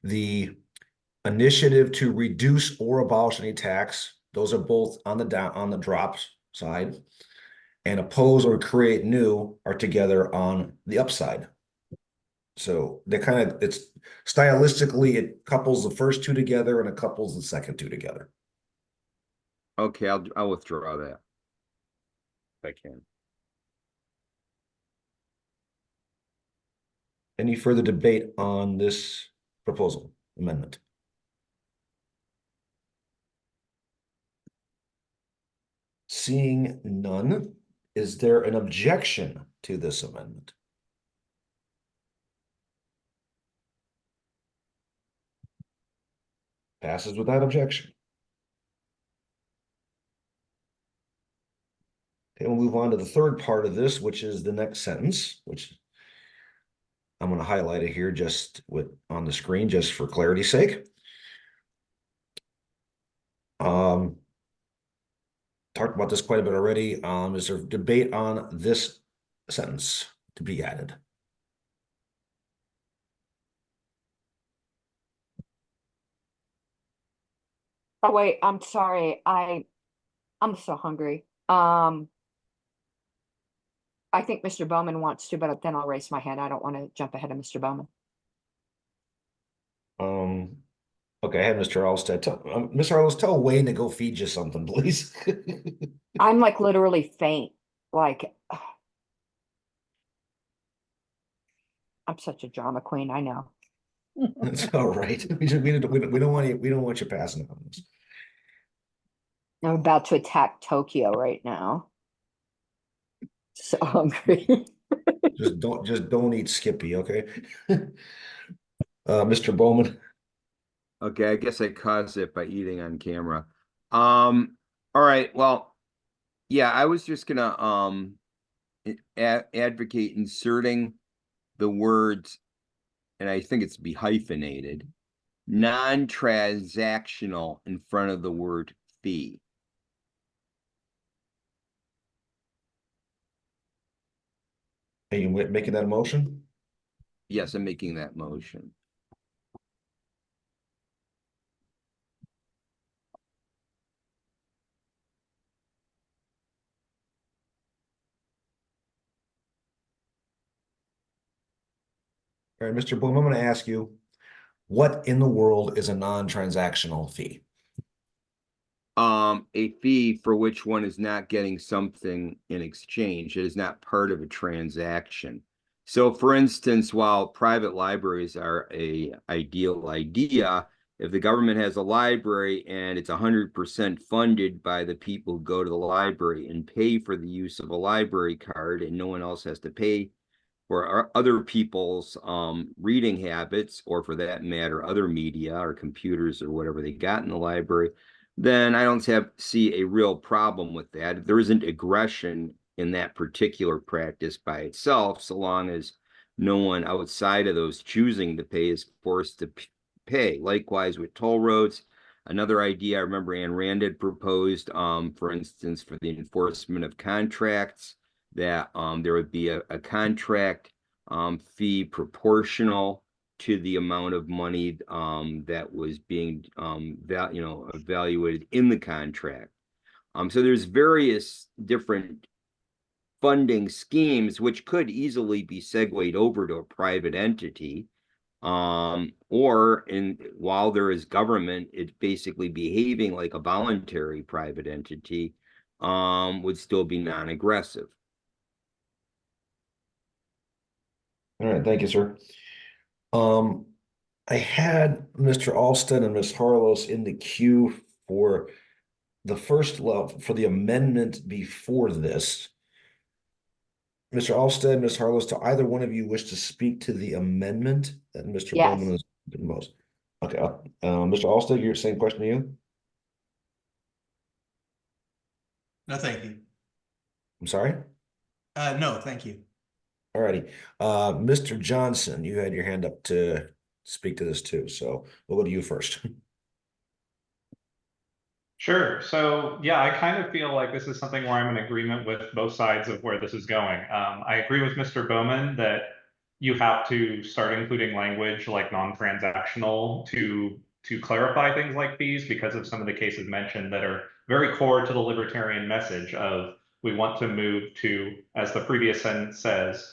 The initiative to reduce or abolish any tax, those are both on the drops side, and oppose or create new are together on the upside. So they kind of, it's stylistically, it couples the first 2 together and it couples the second 2 together. Okay, I'll withdraw that if I can. Any further debate on this proposal amendment? Seeing none, is there an objection to this amendment? Passes without objection. Okay, we'll move on to the third part of this, which is the next sentence, which I'm going to highlight it here just on the screen, just for clarity's sake. Talked about this quite a bit already. Is there debate on this sentence to be added? Oh wait, I'm sorry. I'm so hungry. I think Mr. Bowman wants to, but then I'll raise my hand. I don't want to jump ahead of Mr. Bowman. Okay, I had Mr. Arlstead. Mr. Arlstead, tell Wayne to go feed you something, please. I'm like literally faint. Like I'm such a drama queen. I know. That's all right. We don't want you passing on this. I'm about to attack Tokyo right now. So hungry. Just don't eat Skippy, okay? Mr. Bowman. Okay, I guess I caused it by eating on camera. All right, well, yeah, I was just gonna advocate inserting the words, and I think it's be hyphenated, non-transactional in front of the word fee. Are you making that a motion? Yes, I'm making that motion. All right, Mr. Bowman, I'm going to ask you, what in the world is a non-transactional fee? A fee for which one is not getting something in exchange. It is not part of a transaction. So for instance, while private libraries are a ideal idea, if the government has a library and it's 100% funded by the people who go to the library and pay for the use of a library card, and no one else has to pay for other people's reading habits, or for that matter, other media or computers or whatever they got in the library, then I don't see a real problem with that. There isn't aggression in that particular practice by itself, so long as no one outside of those choosing to pay is forced to pay. Likewise with toll roads. Another idea I remember Ayn Rand had proposed, for instance, for the enforcement of contracts, that there would be a contract fee proportional to the amount of money that was being evaluated in the contract. So there's various different funding schemes which could easily be segued over to a private entity. Or while there is government, it's basically behaving like a voluntary private entity, would still be non-aggressive. All right, thank you, sir. I had Mr. Alston and Ms. Harlos in the queue for the first level for the amendment before this. Mr. Alston, Ms. Harlos, do either one of you wish to speak to the amendment that Mr. Yes. Bowman has the most? Okay, Mr. Alston, your same question to you? No, thank you. I'm sorry? No, thank you. All righty. Mr. Johnson, you had your hand up to speak to this too, so we'll go to you first. Sure. So yeah, I kind of feel like this is something where I'm in agreement with both sides of where this is going. I agree with Mr. Bowman that you have to start including language like non-transactional to clarify things like fees because of some of the cases mentioned that are very core to the libertarian message of we want to move to, as the previous sentence says,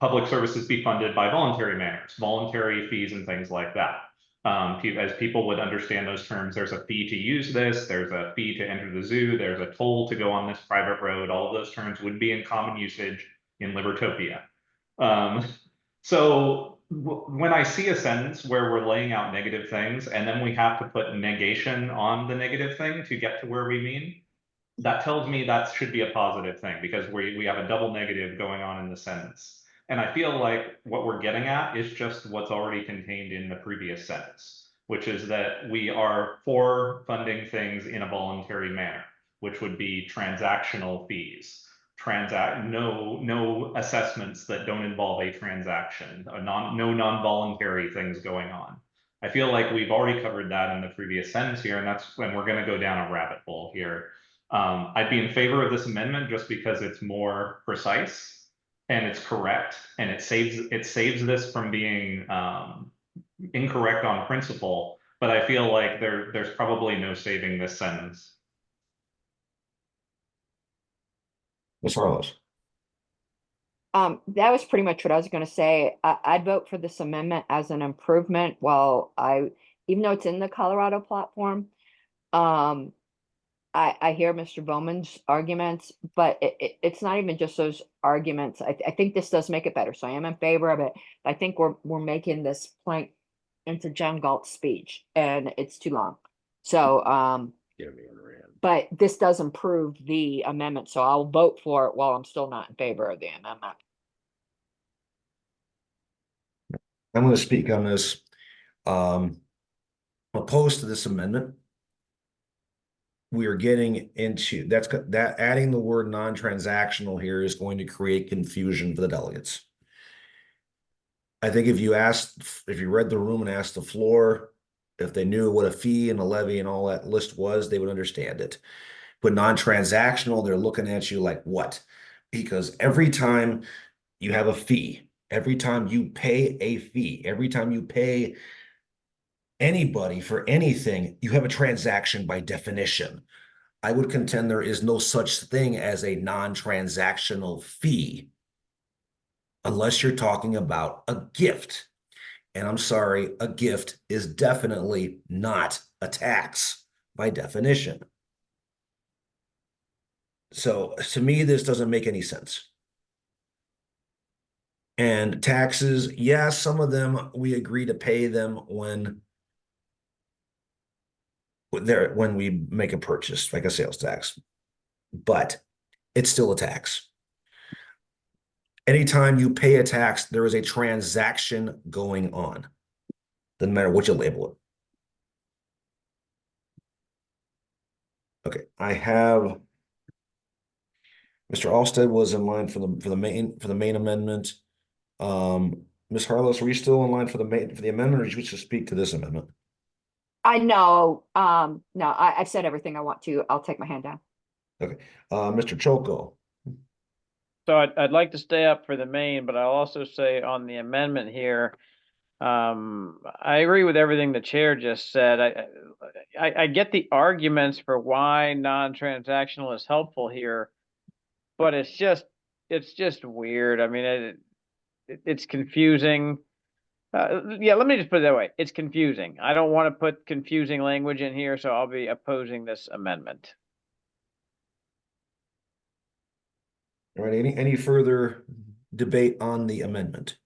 public services be funded by voluntary manners, voluntary fees and things like that. As people would understand those terms, there's a fee to use this, there's a fee to enter the zoo, there's a toll to go on this private road. All of those terms would be in common usage in Libertopia. So when I see a sentence where we're laying out negative things and then we have to put negation on the negative thing to get to where we mean, that tells me that should be a positive thing because we have a double negative going on in the sentence. And I feel like what we're getting at is just what's already contained in the previous sentence, which is that we are for funding things in a voluntary manner, which would be transactional fees. No assessments that don't involve a transaction, no non-voluntary things going on. I feel like we've already covered that in the previous sentence here, and that's when we're going to go down a rabbit hole here. I'd be in favor of this amendment just because it's more precise and it's correct, and it saves this from being incorrect on principle. But I feel like there's probably no saving this sentence. Ms. Harlos. That was pretty much what I was going to say. I'd vote for this amendment as an improvement. Even though it's in the Colorado platform, I hear Mr. Bowman's arguments, but it's not even just those arguments. I think this does make it better, so I am in favor of it. I think we're making this point into John Galt's speech, and it's too long. So, but this does improve the amendment, so I'll vote for it while I'm still not in favor of the amendment. I'm going to speak on this. Opposed to this amendment. We are getting into that adding the word non-transactional here is going to create confusion for the delegates. I think if you read the room and asked the floor, if they knew what a fee and a levy and all that list was, they would understand it. But non-transactional, they're looking at you like, what? Because every time you have a fee, every time you pay a fee, every time you pay anybody for anything, you have a transaction by definition. I would contend there is no such thing as a non-transactional fee unless you're talking about a gift. And I'm sorry, a gift is definitely not a tax by definition. So to me, this doesn't make any sense. And taxes, yeah, some of them we agree to pay them when we make a purchase, like a sales tax, but it's still a tax. Anytime you pay a tax, there is a transaction going on. Doesn't matter what you label it. Okay, I have Mr. Alstead was in line for the main amendment. Ms. Harlos, were you still in line for the amendment, or did you wish to speak to this amendment? I know. No, I've said everything I want to. I'll take my hand down. Okay, Mr. Choco. So I'd like to stay up for the main, but I'll also say on the amendment here, I agree with everything the chair just said. I get the arguments for why non-transactional is helpful here, but it's just weird. I mean, it's confusing. Yeah, let me just put it that way. It's confusing. I don't want to put confusing language in here, so I'll be opposing this amendment. All right, any further debate on the amendment?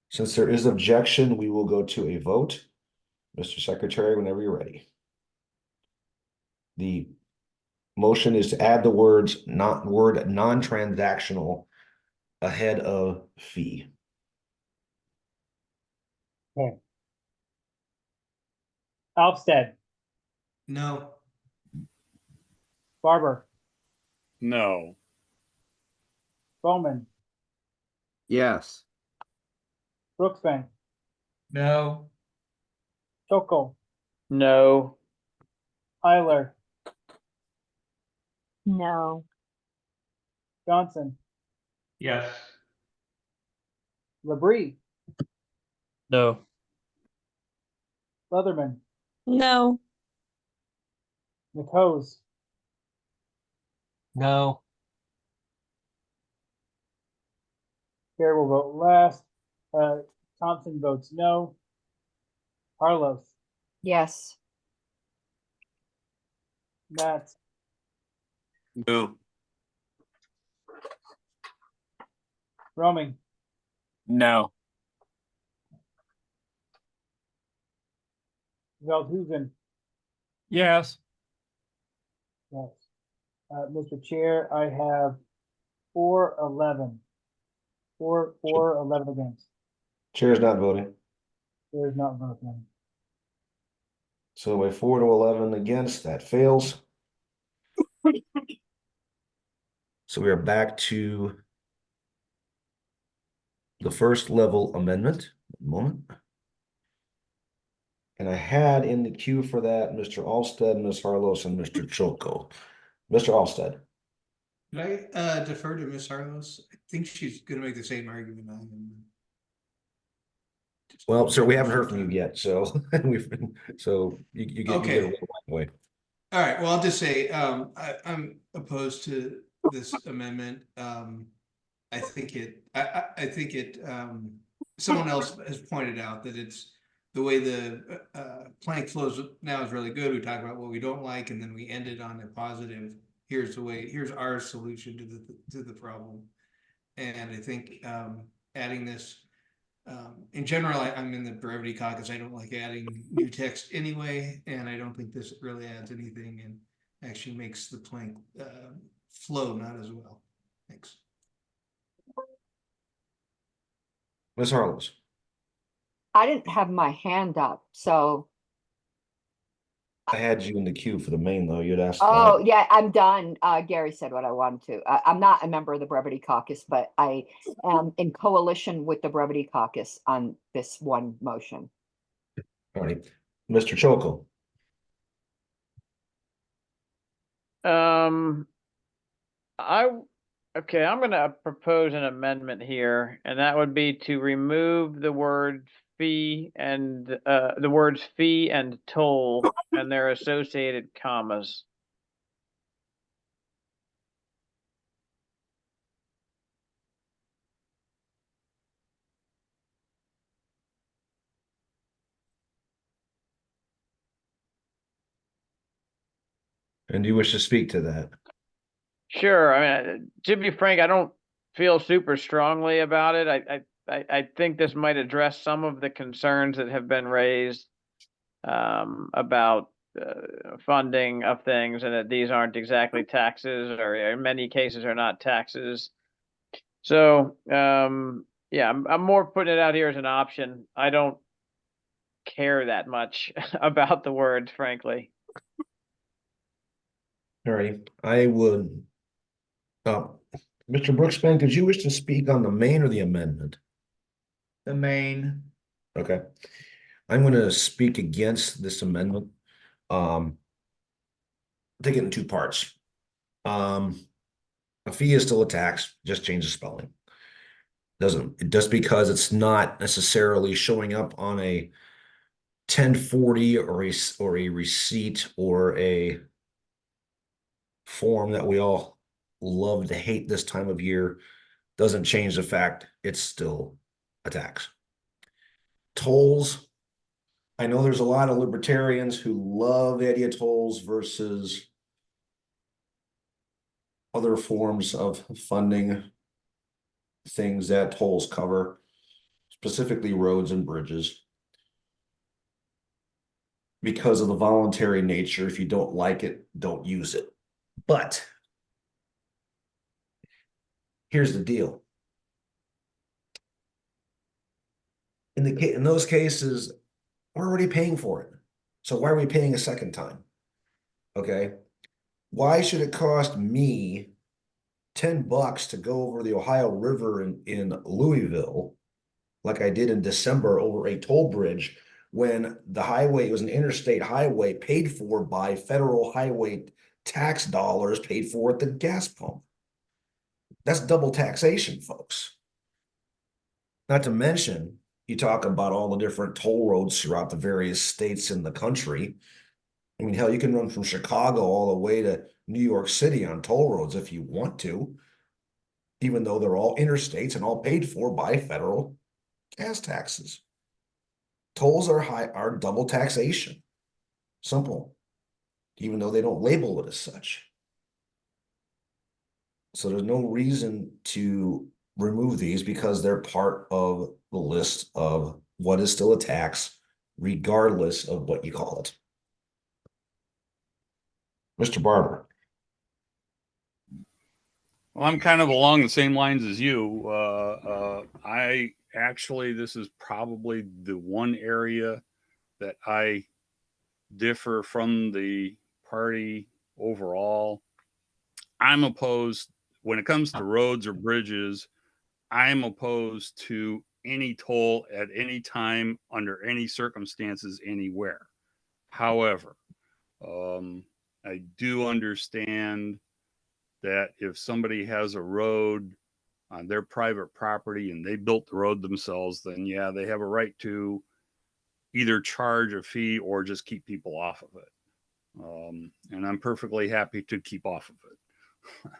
Since there is objection, we will go to a vote. Mr. Secretary, whenever you're ready. The motion is to add the word non-transactional ahead of fee. Okay. Alvstead, No. Barber, No. Bowman, Yes. Brooksbank, No. Choco, No. Eiler, No. Johnson, Yes. Labrie, No. Leatherman, No. McHose, No. Chair will vote last. Thompson votes no. Harlos, Yes. Matt, No. Roaming, No. Veldhusen. Yes. Yes. Mr. Chair, I have 4-11. 4-11 against. Chair is not voting. There is not voting. So by 4 to 11 against, that fails. So we are back to the first level amendment. Moment. And I had in the queue for that Mr. Alstead, Ms. Harlos, and Mr. Choco. Mr. Alstead. Could I defer to Ms. Harlos? I think she's gonna make the same argument I am. Well, sir, we haven't heard from you yet, so you get Okay. a little way. All right, well, I'll just say, I'm opposed to this amendment. I think someone else has pointed out that it's the way the plank flows now is really good. We talk about what we don't like, and then we end it on a positive. Here's our solution to the problem. And I think adding this, in general, I'm in the brevity caucus. I don't like adding new text anyway, and I don't think this really adds anything and actually makes the plank flow not as well. Thanks. Ms. Harlos. I didn't have my hand up, so. I had you in the queue for the main, though. You'd asked. Oh, yeah, I'm done. Gary said what I wanted to. I'm not a member of the Brevity Caucus, but I am in coalition with the Brevity Caucus on this one motion. All right. Mr. Choco. Okay, I'm gonna propose an amendment here, and that would be to remove the word fee and the words fee and toll and their associated commas. And do you wish to speak to that? Sure. I mean, to be frank, I don't feel super strongly about it. I think this might address some of the concerns that have been raised about funding of things, and that these aren't exactly taxes, or in many cases are not taxes. So yeah, I'm more putting it out here as an option. I don't care that much about the words, frankly. All right. I would. Mr. Brooksbank, did you wish to speak on the main or the amendment? The main. Okay. I'm going to speak against this amendment. Take it in two parts. A fee is still a tax, just change the spelling. Doesn't, just because it's not necessarily showing up on a 1040 or a receipt or a form that we all love to hate this time of year, doesn't change the fact it's still a tax. Tolls. I know there's a lot of libertarians who love the idea of tolls versus other forms of funding, things that tolls cover, specifically roads and bridges. Because of the voluntary nature, if you don't like it, don't use it. But here's the deal. In those cases, we're already paying for it. So why are we paying a second time? Okay. Why should it cost me $10 to go over the Ohio River in Louisville, like I did in December over a toll bridge, when the highway was an interstate highway paid for by federal highway tax dollars paid for at the gas pump? That's double taxation, folks. Not to mention, you talk about all the different toll roads throughout the various states in the country. I mean, hell, you can run from Chicago all the way to New York City on toll roads if you want to, even though they're all interstates and all paid for by federal gas taxes. Tolls are double taxation. Simple. Even though they don't label it as such. So there's no reason to remove these because they're part of the list of what is still a tax, regardless of what you call it. Mr. Barber. Well, I'm kind of along the same lines as you. I actually, this is probably the one area that I differ from the party overall. I'm opposed, when it comes to roads or bridges, I'm opposed to any toll at any time, under any circumstances, anywhere. However, I do understand that if somebody has a road on their private property and they built the road themselves, then yeah, they have a right to either charge a fee or just keep people off of it. And I'm perfectly happy to keep off of it.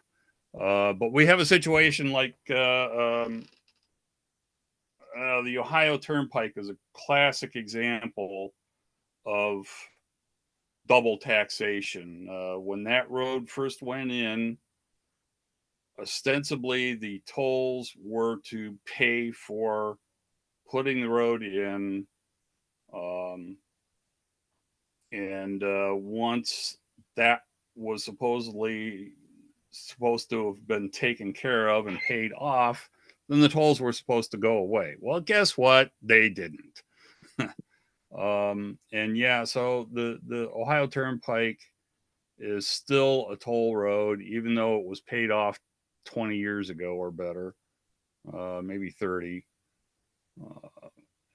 But we have a situation like the Ohio Turnpike is a classic example of double taxation. When that road first went in, ostensibly the tolls were to pay for putting the road in. Once that was supposed to have been taken care of and paid off, then the tolls were supposed to go away. Well, guess what? They didn't. And yeah, so the Ohio Turnpike is still a toll road, even though it was paid off 20 years ago or better, maybe 30.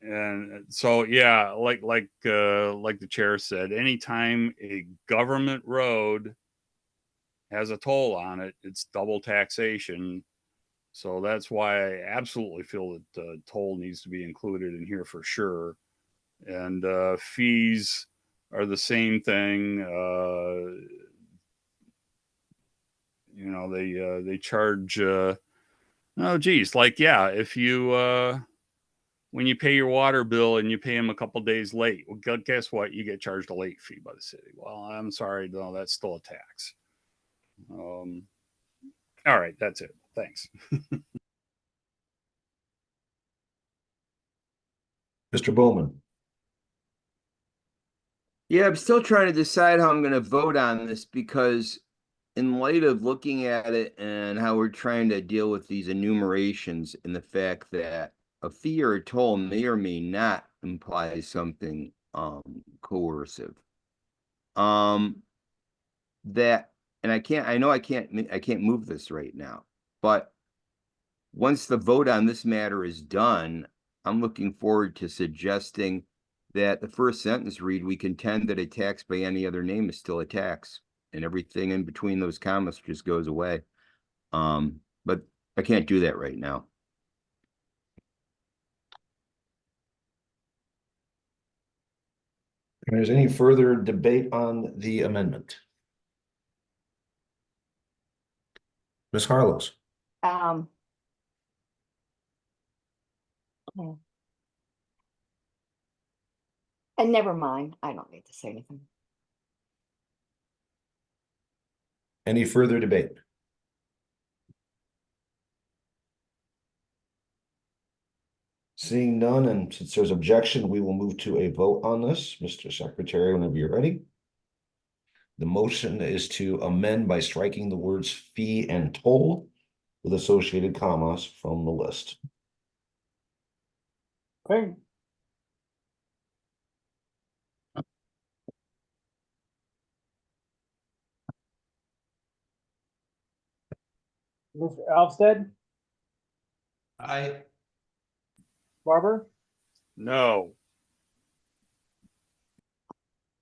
And so, yeah, like the chair said, anytime a government road has a toll on it, it's double taxation. So that's why I absolutely feel that toll needs to be included in here for sure. And fees are the same thing. They charge. Oh, geez, like yeah, if you when you pay your water bill and you pay them a couple days late, well, guess what? You get charged a late fee by the city. Well, I'm sorry, no, that's still a tax. All right, that's it. Thanks. Mr. Bowman. Yeah, I'm still trying to decide how I'm going to vote on this because in light of looking at it and how we're trying to deal with these enumerations and the fact that a fee or a toll may or may not imply something coercive. That, and I know I can't move this right now, but once the vote on this matter is done, I'm looking forward to suggesting that the first sentence read, we contend that a tax by any other name is still a tax, and everything in between those commas just goes away. But I can't do that right now. Is any further debate on the amendment? Ms. Harlows? Yeah. And never mind, I don't need to say anything. Any further debate? Seeing none, and since there's objection, we will move to a vote on this. Mr. Secretary, whenever you're ready. The motion is to amend by striking the words fee and toll with associated commas from the list. Okay. Mr. Alvstead, I, Barber, No.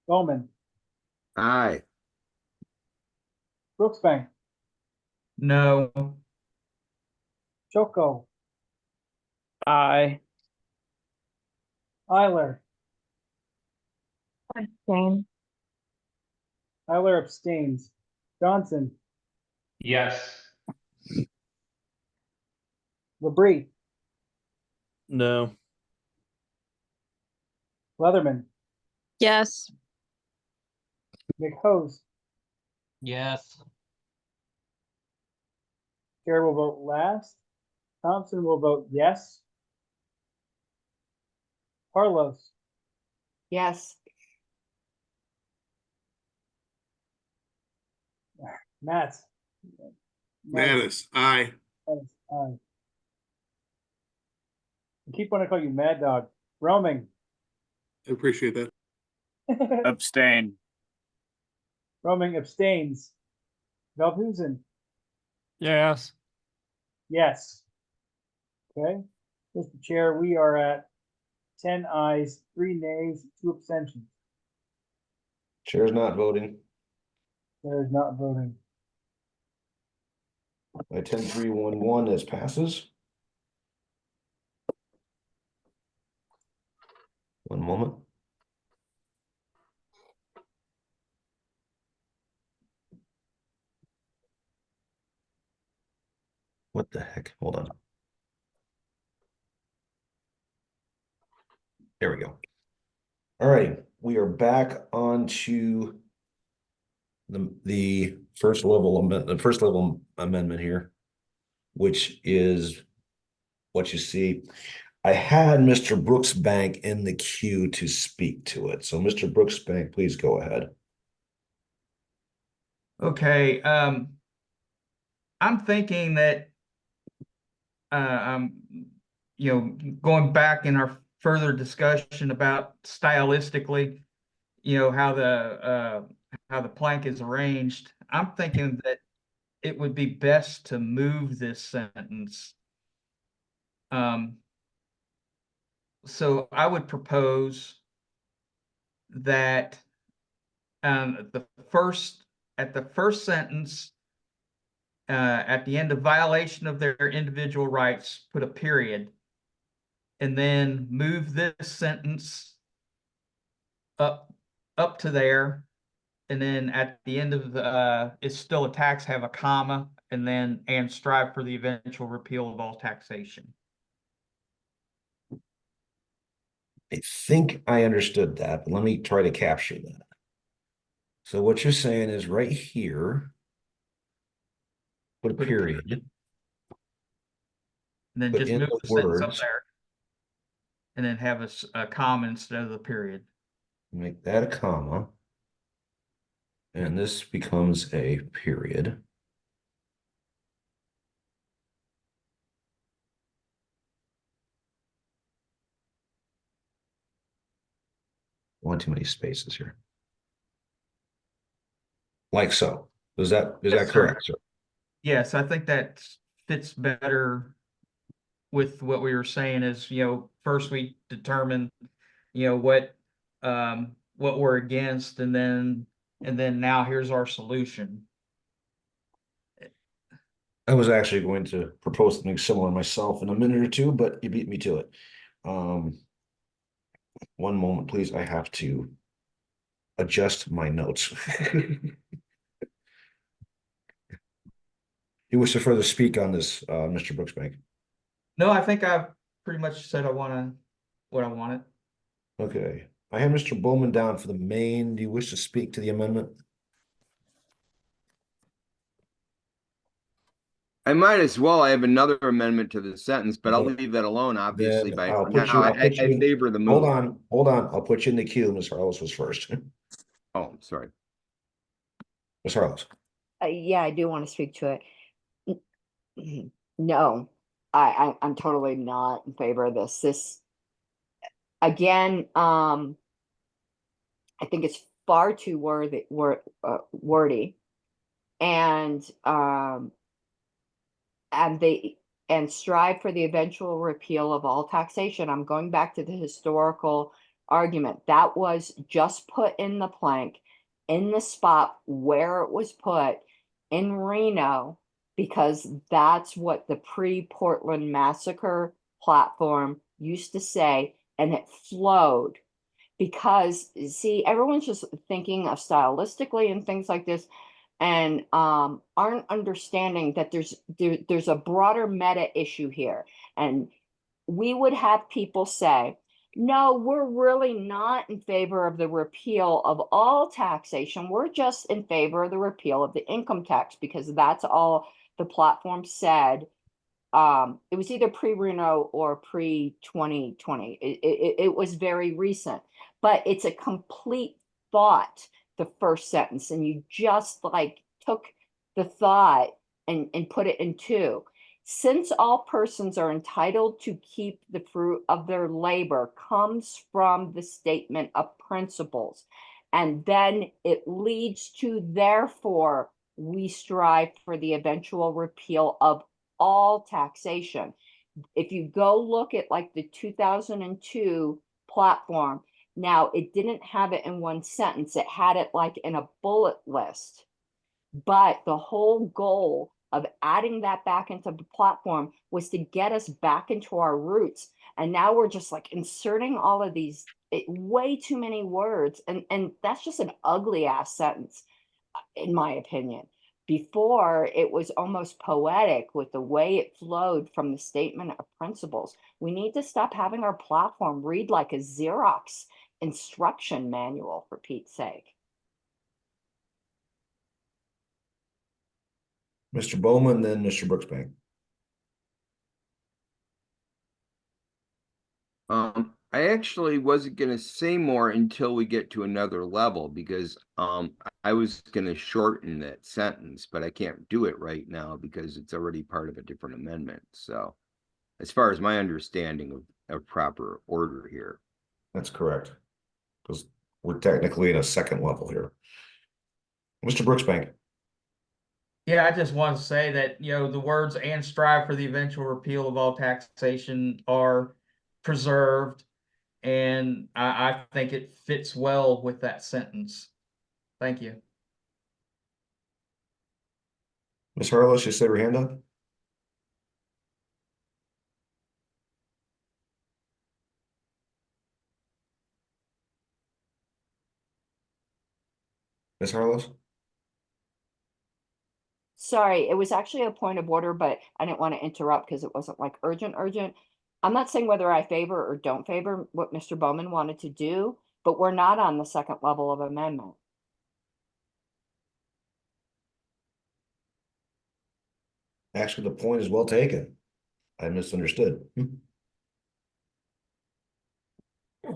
Bowman, Aye. Brooksbank, No. Choco, Aye. Eiler. Abstain. Eiler abstains. Johnson, Yes. Labrie, No. Leatherman, Yes. McHose. Yes. Chair will vote last. Thompson will vote yes. Carlos, Yes. Matt. Mattis, aye. Aye. I keep wanting to call you Mad Dog. Roaming. I appreciate that. Abstain. Roaming abstains. Velhusen. Yes. Yes. Okay. Mr. Chair, we are at 10 ayes, 3 nays, 2 abstentions. Chair's not voting. There is not voting. By 10-3-1-1, this passes. One moment. What the heck? Hold on. There we go. All right, we are back on to the first level amendment here, which is what you see. I had Mr. Brooksbank in the queue to speak to it. So Mr. Brooksbank, please go ahead. Okay, I'm thinking that going back in our further discussion about stylistically, how the plank is arranged, I'm thinking that it would be best to move this sentence. So I would propose that at the first sentence, at the end of violation of their individual rights, put a period, and then move this sentence up to there, and then at the end of it's still a tax, have a comma, and then and strive for the eventual repeal of all taxation. I think I understood that, but let me try to capture that. So what you're saying is right here, put a period. And then Put just in move the the sentence up words. there. And then have a comma instead of the period. Make that a comma. And this becomes a period. One too many spaces here. Like so. Is that Yes, correct, sir? Yes, I think that fits better with what we were saying is, first we determine, what we're against, and then now here's our solution. I was actually going to propose something similar myself in a minute or two, but you beat me to it. One moment, please. I have to adjust my notes. You wish to further speak on this, Mr. Brooksbank? No, I think I've pretty much said what I wanted. Okay, I have Mr. Bowman down for the main. Do you wish to speak to the amendment? I might as well. I have another amendment to the sentence, but I'll Then- leave that alone, obviously, Then by I'll for put now. you, I, I'll put I you in, favor the hold move. on, I'll put you in the queue. Ms. Harless was first. Oh, sorry. Ms. Harless. Yeah, I do want to speak to it. No, I'm totally not in favor of this. This again, I think it's far too wordy, and they and strive for the eventual repeal of all taxation. I'm going back to the historical argument that was just put in the plank in the spot where it was put in Reno, because that's what the pre-Portland massacre platform used to say, and it flowed. Because see, everyone's just thinking of stylistically and things like this, and aren't understanding that there's a broader meta issue here. And we would have people say, no, we're really not in favor of the repeal of all taxation. We're just in favor of the repeal of the income tax, because that's all the platform said. It was either pre-Reno or pre-2020. It was very recent, but it's a complete thought, the first sentence, and you just like took the thought and put it in two. Since all persons are entitled to keep the fruit of their labor comes from the statement of principles. And then it leads to, therefore, we strive for the eventual repeal of all taxation. If you go look at like the 2002 platform, now it didn't have it in one sentence, it had it like in a bullet list. But the whole goal of adding that back into the platform was to get us back into our roots. And now we're just like inserting all of these way too many words. And that's just an ugly ass sentence, in my opinion. Before, it was almost poetic with the way it flowed from the statement of principles. We need to stop having our platform read like a Xerox instruction manual, for Pete's sake. Mr. Bowman, then Mr. Brooksbank. I actually wasn't gonna say more until we get to another level, because I was gonna shorten that sentence, but I can't do it right now because it's already part of a different amendment. So as far as my understanding of proper order here. That's correct. Because we're technically in a second level here. Mr. Brooksbank. Yeah, I just want to say that, the words "and strive for the eventual repeal of all taxation" are preserved, and I think it fits well with that sentence. Thank you. Ms. Harless, you still have your hand up? Ms. Harless? Sorry, it was actually a point of order, but I didn't want to interrupt because it wasn't like urgent. I'm not saying whether I favor or don't favor what Mr. Bowman wanted to do, but we're not on the second level of amendment. Actually, the point is well taken. I misunderstood. Now,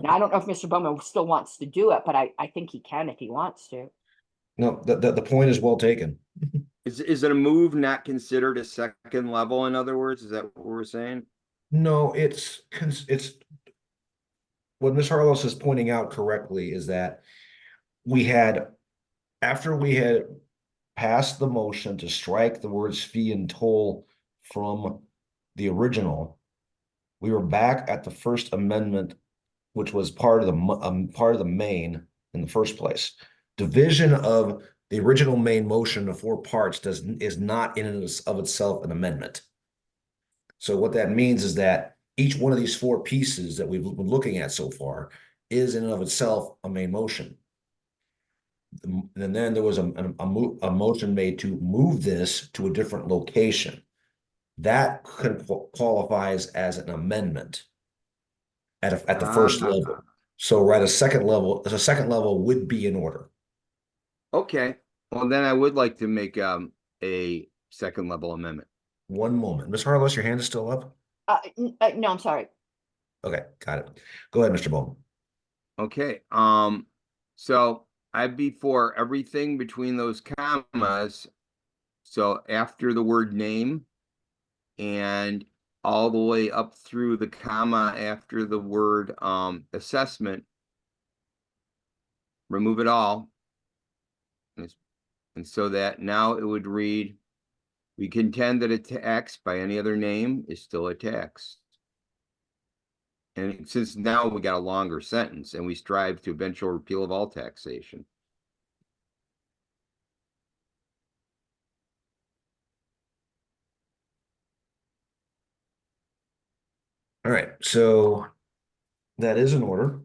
I don't know if Mr. Bowman still wants to do it, but I think he can if he wants to. No, the point is well taken. Is it a move not considered a second level, in other words? Is that what we're saying? No, it's what Ms. Harlos is pointing out correctly is that after we had passed the motion to strike the words fee and toll from the original, we were back at the First Amendment, which was part of the main in the first place. Division of the original main motion of 4 parts is not in and of itself an amendment. So what that means is that each one of these 4 pieces that we've been looking at so far is in and of itself a main motion. And then there was a motion made to move this to a different location. That qualifies as an amendment at the first level. So at a second level, the second level would be in order. Okay, well, then I would like to make a second level amendment. One moment. Ms. Harless, your hand is still up? No, I'm sorry. Okay, got it. Go ahead, Mr. Bowman. Okay, so I'd be for everything between those commas. So after the word name and all the way up through the comma after the word assessment, remove it all. And so that now it would read, we contend that a tax by any other name is still a tax. And since now we got a longer sentence and we strive to eventual repeal of all taxation. All right, so that is in order.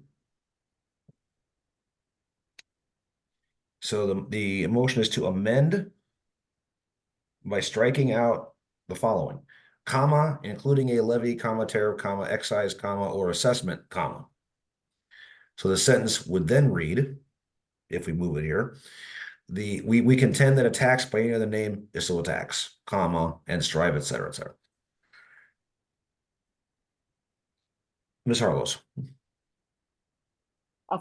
So the motion is to amend by striking out the following, comma, including a levy, comma, tariff, comma, excise, comma, or assessment, comma. So the sentence would then read, if we move it here, we contend that a tax by any other name is still a tax, comma, and strive, et cetera, et cetera. Ms. Harlows.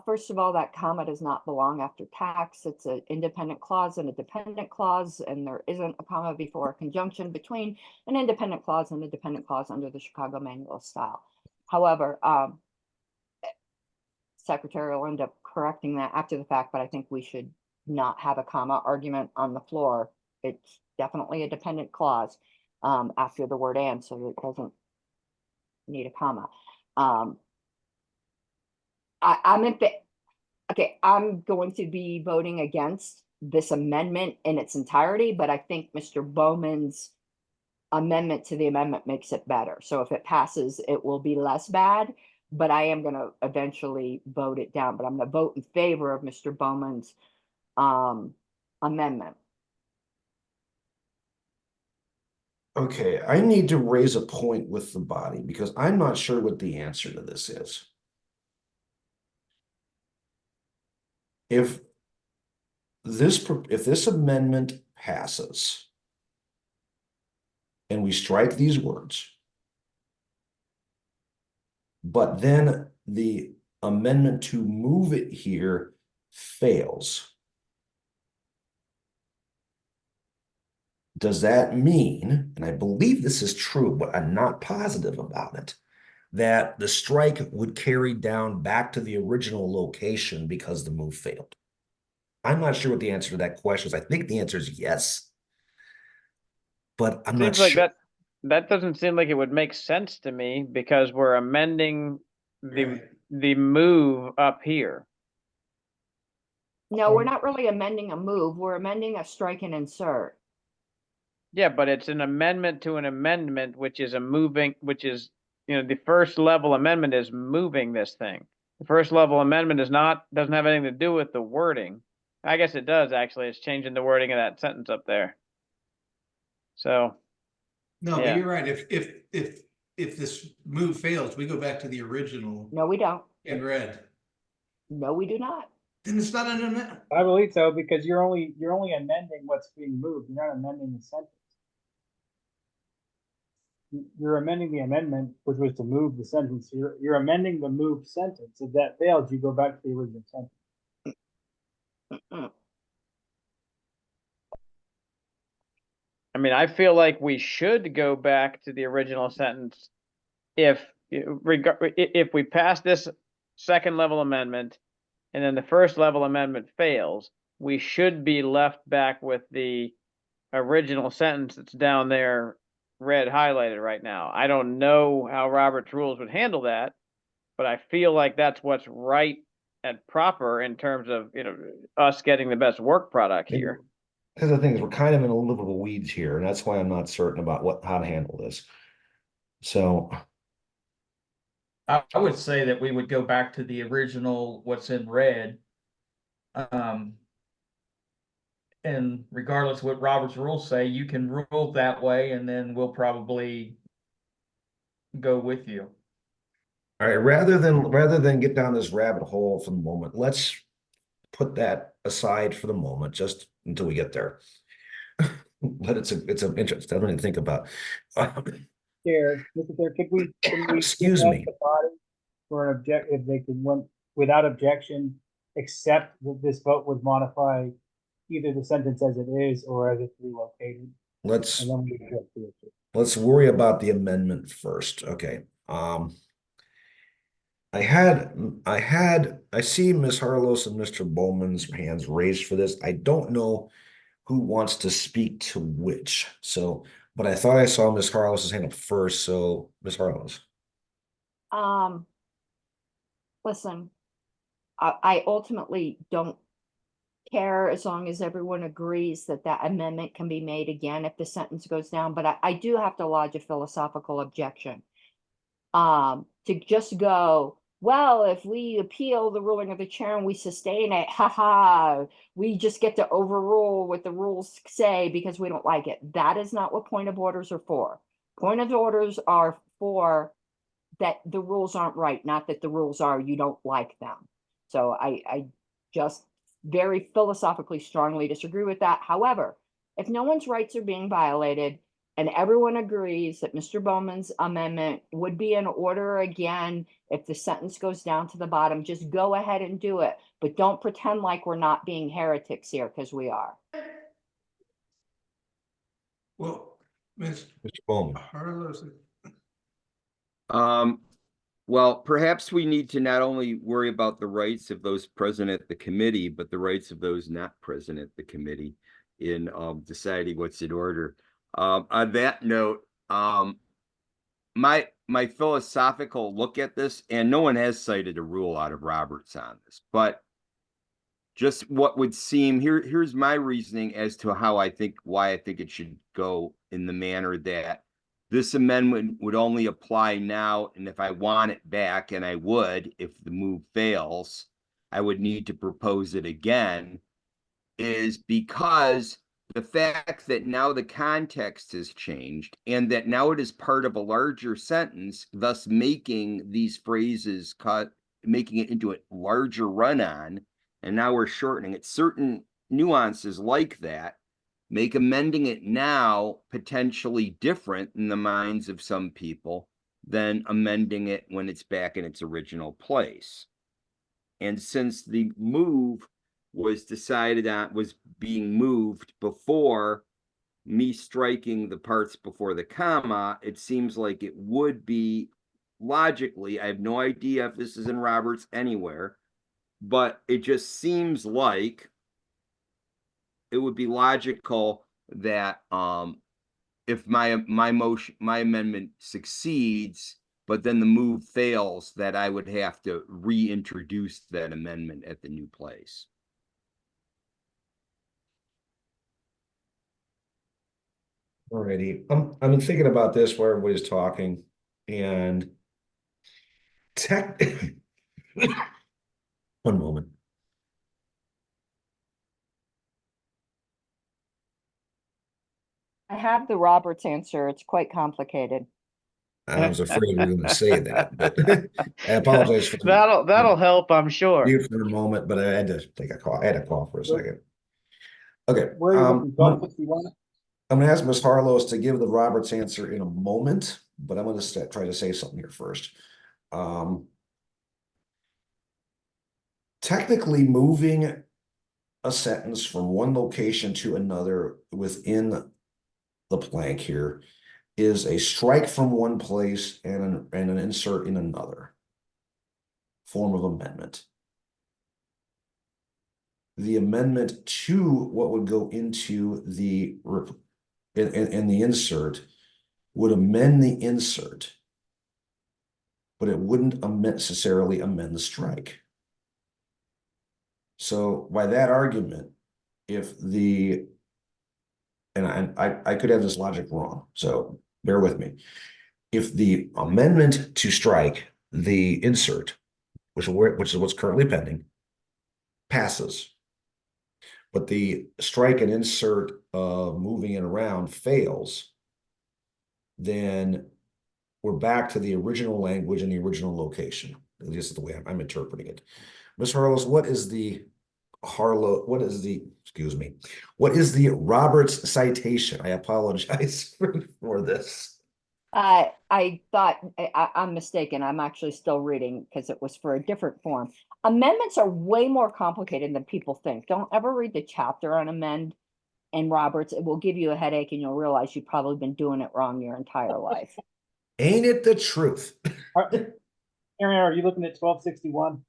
First of all, that comma does not belong after tax. It's an independent clause and a dependent clause, and there isn't a comma before a conjunction between an independent clause and a dependent clause under the Chicago Manual of Style. However, Secretary will end up correcting that after the fact, but I think we should not have a comma argument on the floor. It's definitely a dependent clause after the word and, so it doesn't need a comma. Okay, I'm going to be voting against this amendment in its entirety, but I think Mr. Bowman's amendment to the amendment makes it better. So if it passes, it will be less bad, but I am going to eventually vote it down. But I'm going to vote in favor of Mr. Bowman's amendment. Okay, I need to raise a point with the body because I'm not sure what the answer to this is. If this amendment passes and we strike these words, but then the amendment to move it here fails, does that mean, and I believe this is true, but I'm not positive about it, that the strike would carry down back to the original location because the move failed? I'm not sure what the answer to that question is. I think the answer is yes, but I'm not Seems like sure. that doesn't seem like it would make sense to me because we're amending the move up here. No, we're not really amending a move. We're amending a strike and insert. Yeah, but it's an amendment to an amendment, which is the first level amendment is moving this thing. The first level amendment doesn't have anything to do with the wording. I guess it does actually. It's changing the wording of that sentence up there. So. No, yeah. but you're right. If this move fails, we go back to the original No, we don't. in red. No, we do not. Then it's not an amendment. I believe so, because you're only amending what's being moved. You're not amending the sentence. You're amending the amendment, which was to move the sentence. You're amending the moved sentence. If that fails, you go back to the original sentence. I mean, I feel like we should go back to the original sentence if we pass this second level amendment and then the first level amendment fails, we should be left back with the original sentence that's down there red highlighted right now. I don't know how Robert's rules would handle that, but I feel like that's what's right and proper in terms of us getting the best work product here. Because the thing is, we're kind of in a little bit of weeds here, and that's why I'm not certain about how to handle this. So I would say that we would go back to the original, what's in red. and regardless of what Robert's rules say, you can rule that way, and then we'll probably go with you. All right, rather than get down this rabbit hole for the moment, let's put that aside for the moment, just until we get there. But it's an interest. I don't even think about. Chair, Mr. Chair, can we Excuse ask me. the body for an object, if they could, without objection, accept that this vote would modify either the sentence as it is or as it's relocated, Let's and then we can get to it. let's worry about the amendment first. Okay. I see Ms. Harlos and Mr. Bowman's hands raised for this. I don't know who wants to speak to which. So, but I thought I saw Ms. Harlos's hand up first. So, Ms. Harlos. Listen, I ultimately don't care as long as everyone agrees that that amendment can be made again if the sentence goes down, but I do have to lodge a philosophical objection. To just go, well, if we appeal the ruling of the chair and we sustain it, haha, we just get to overrule what the rules say because we don't like it. That is not what point of orders are for. Point of orders are for that the rules aren't right, not that the rules are you don't like them. So I just very philosophically strongly disagree with that. However, if no one's rights are being violated and everyone agrees that Mr. Bowman's amendment would be in order again, if the sentence goes down to the bottom, just go ahead and do it. But don't pretend like we're not being heretics here, because we are. Well, Ms. Mr. Bowman. Harlos, Well, perhaps we need to not only worry about the rights of those present at the committee, but the rights of those not present at the committee in deciding what's in order. On that note, my philosophical look at this, and no one has cited a rule out of Roberts on this, but just what would seem here's my reasoning as to why I think it should go in the manner that this amendment would only apply now, and if I want it back, and I would, if the move fails, I would need to propose it again, is because the fact that now the context has changed and that now it is part of a larger sentence, thus making these phrases making it into a larger run-on, and now we're shortening it. Certain nuances like that make amending it now potentially different in the minds of some people than amending it when it's back in its original place. And since the move was decided on, was being moved before me striking the parts before the comma, it seems like it would be logically, I have no idea if this is in Roberts anywhere, but it just seems like it would be logical that if my amendment succeeds, but then the move fails, that I would have to reintroduce that amendment at the new place. Alrighty. I've been thinking about this while everybody's talking, and one moment. I have the Roberts answer. It's quite complicated. I was afraid we were going to say that, but I apologize for that'll help, I'm sure. mute for a moment, but I had to take a call. I had a call for a second. Okay. Where are you looking, 1261? I'm going to ask Ms. Harlos to give the Roberts answer in a moment, but I'm going to try to say something here first. Technically, moving a sentence from one location to another within the plank here is a strike from one place and an insert in another form of amendment. The amendment to what would go into the in the insert would amend the insert, but it wouldn't necessarily amend the strike. So by that argument, if the and I could have this logic wrong, so bear with me. If the amendment to strike the insert, which is what's currently pending, passes, but the strike and insert of moving it around fails, then we're back to the original language and the original location. This is the way I'm interpreting it. Ms. Harlow, what is the excuse me, what is the Roberts citation? I apologize for this. I thought I'm mistaken. I'm actually still reading because it was for a different form. Amendments are way more complicated than people think. Don't ever read the chapter on amend in Roberts. It will give you a headache and you'll realize you've probably been doing it wrong your entire life. Ain't it the truth? Aaron, are you looking at 1261?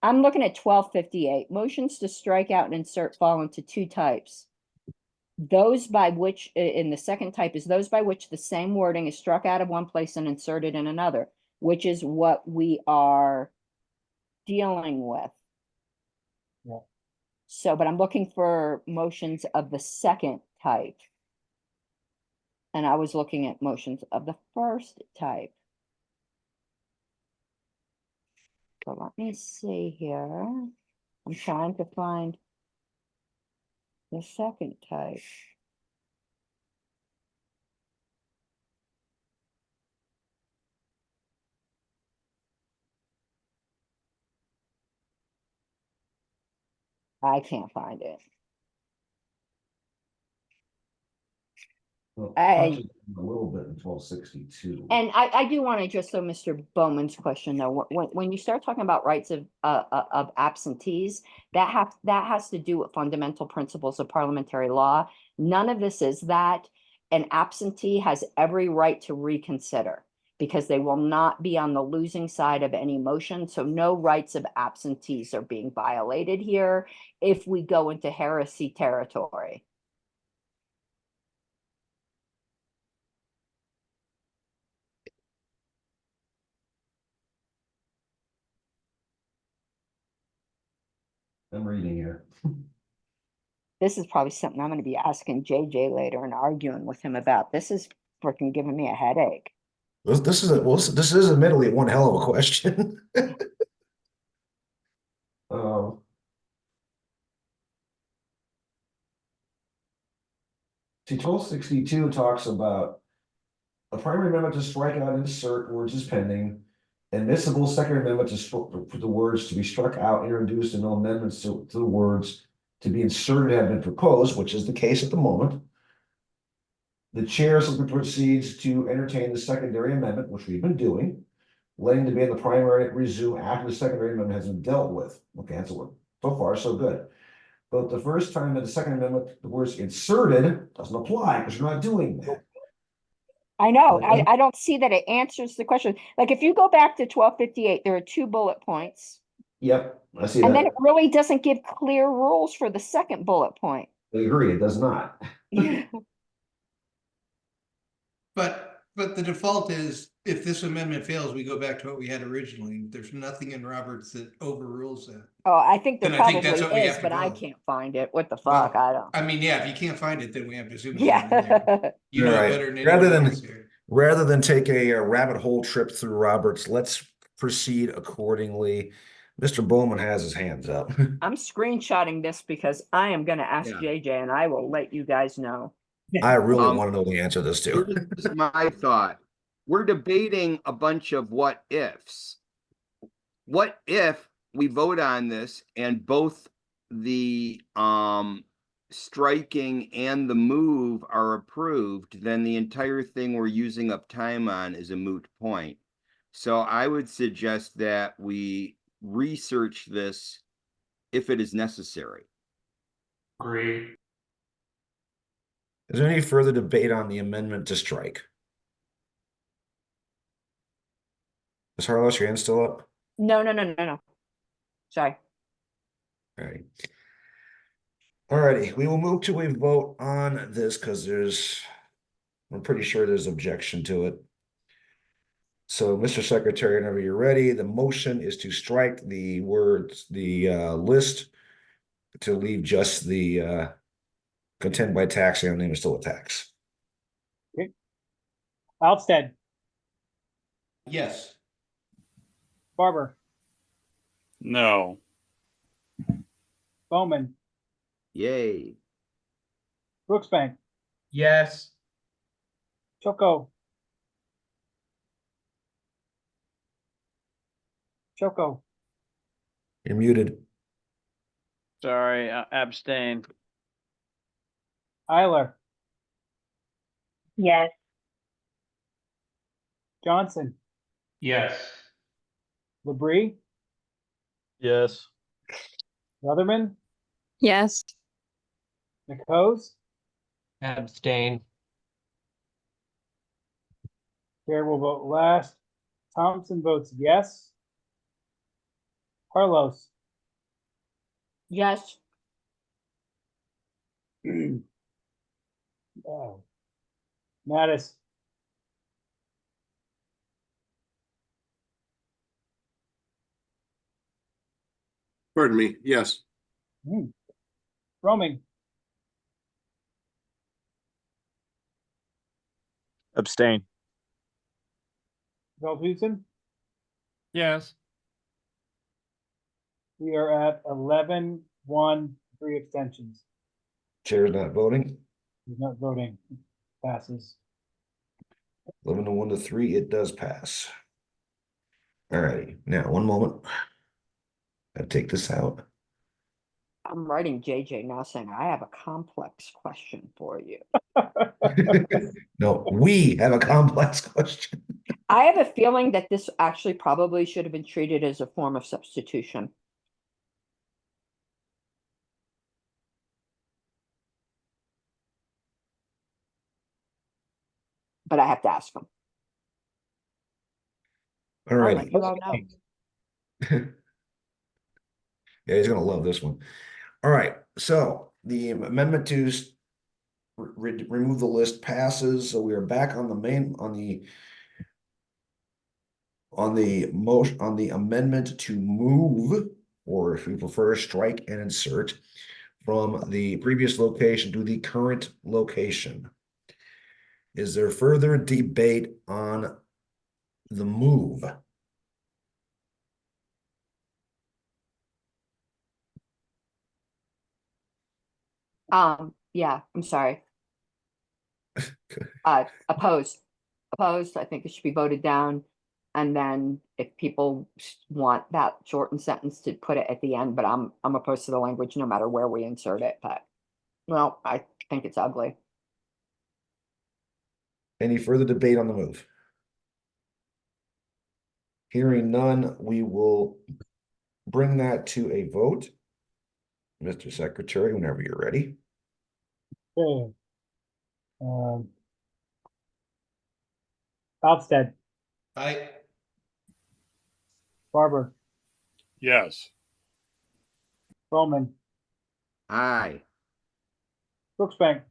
I'm looking at 1258. Motions to strike out and insert fall into two types. Those by which, in the second type, is those by which the same wording is struck out of one place and inserted in another, which is what we are dealing with. Yeah. So, but I'm looking for motions of the second type. And I was looking at motions of the first type. So let me see here. I'm trying to find the second type. I can't find it. Well, I- touches a little bit in 1262. And I do want to just so Mr. Bowman's question though, when you start talking about rights of absentees, that has to do with fundamental principles of parliamentary law. None of this is that. An absentee has every right to reconsider because they will not be on the losing side of any motion. So no rights of absentees are being violated here if we go into heresy territory. I'm reading here. This is probably something I'm going to be asking JJ later and arguing with him about. This is freaking giving me a headache. This is admittedly one hell of a question. See, 1262 talks about a primary amendment to strike out and insert words is pending. Admissible second amendment for the words to be struck out, introduced, and no amendments to the words to be inserted have been proposed, which is the case at the moment. The chair simply proceeds to entertain the secondary amendment, which we've been doing, letting the debate on the primary resume after the secondary amendment has been dealt with. Okay, that's what so far so good. But the first time that the second amendment, the words inserted doesn't apply because you're not doing that. I know. Okay. I don't see that it answers the question. Like if you go back to 1258, there are 2 bullet points. Yep, I see And that. then it really doesn't give clear rules for the second bullet point. I agree, it does not. But the default is, if this amendment fails, we go back to what we had originally. There's nothing in Roberts that overrules that. Oh, I think there Then I think probably that's what we is, have to but I go. can't find it. What the Well, fuck? I don't. I mean, yeah, if you can't find it, then we have to assume it's not in there. Yeah. You know All it right. better than anyone else here. Rather than take a rabbit hole trip through Roberts, let's proceed accordingly. Mr. Bowman has his hands up. I'm screenshotting this because I am going to ask Yeah. JJ and I will let you guys know. I really want to know the answer to this too. Here's my thought. We're debating a bunch of what ifs. What if we vote on this and both the striking and the move are approved, then the entire thing we're using up time on is a moot point. So I would suggest that we research this if it is necessary. Agree. Is there any further debate on the amendment to strike? Ms. Harlow, your hand still up? No. Sorry. All right. All righty, we will move to a vote on this because I'm pretty sure there's objection to it. So, Mr. Secretary, whenever you're ready, the motion is to strike the words, the list, to leave just the contend by taxing on name is still a tax. Okay. Alstead, Yes. Barber, No. Bowman, Yay. Brooksbank, Yes. Choco. Choco, You're muted. Sorry, abstain. Eiler, Yes. Johnson, Yes. Labrie, Yes. Leatherman, Yes. McHose, Abstain. Chair will vote last. Thompson votes yes. Carlos, Yes. oh. Mattis, Pardon me, yes. Roaming, Abstain. Veldhusen. Yes. We are at 11, 1, 3 abstentions. Chair's not voting. He's not voting. Passes. 11 to 1 to 3, it does pass. All righty, now one moment. I take this out. I'm writing JJ now saying I have a complex question for you. No, we have a complex question. I have a feeling that this actually probably should have been treated as a form of substitution. But I have to ask him. All I'll righty. let you all know. Yeah, he's gonna love this one. All right, so the amendment to remove the list passes, so we are back on the main, on the motion, on the amendment to move, or if we prefer, strike and insert from the previous location to the current location. Is there further debate on the move? Yeah, I'm sorry. Opposed. Opposed. I think it should be voted down. And then if people want that shortened sentence to put it at the end, but I'm opposed to the language no matter where we insert it, but well, I think it's ugly. Any further debate on the move? Hearing none, we will bring that to a vote. Mr. Secretary, whenever you're ready. Okay. Ofsted, I, Barber, Yes. Bowman, Aye. Brooksbank,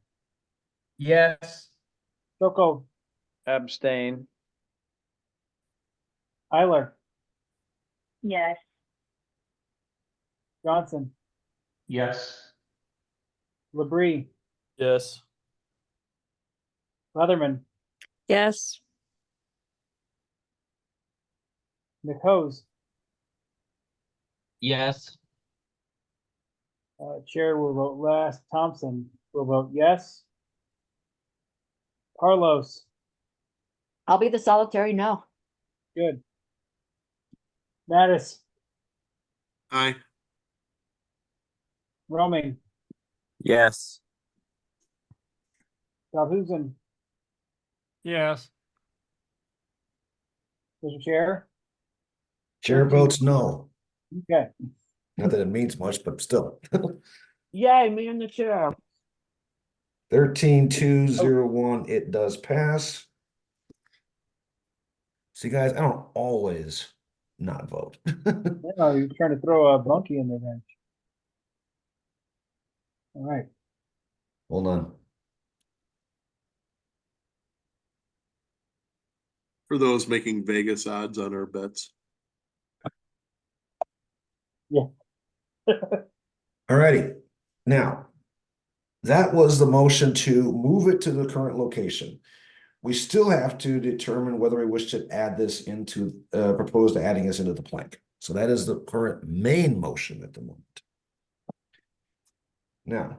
Yes. Choco, Abstain. Eiler, Yes. Johnson, Yes. Labrie, Yes. Leatherman, Yes. McHose. Yes. Chair will vote last. Thompson will vote yes. Carlos, I'll be the solitary no. good. Mattis, Aye. Roaming, Yes. Veldhusen, Yes. Mr. Chair. Chair 13. votes no. Okay. Not that it means much, but still. Yay, me in the chair. 13-2-0-1, it does pass. See, guys, I don't always not vote. Oh, you're trying to throw a monkey in the bench. All right. Hold on. For those making Vegas odds on our bets. Yeah. All righty. Now, that was the motion to move it to the current location. We still have to determine whether we wish to add this into, propose to adding this into the plank. So that is the current main motion at the moment. Now,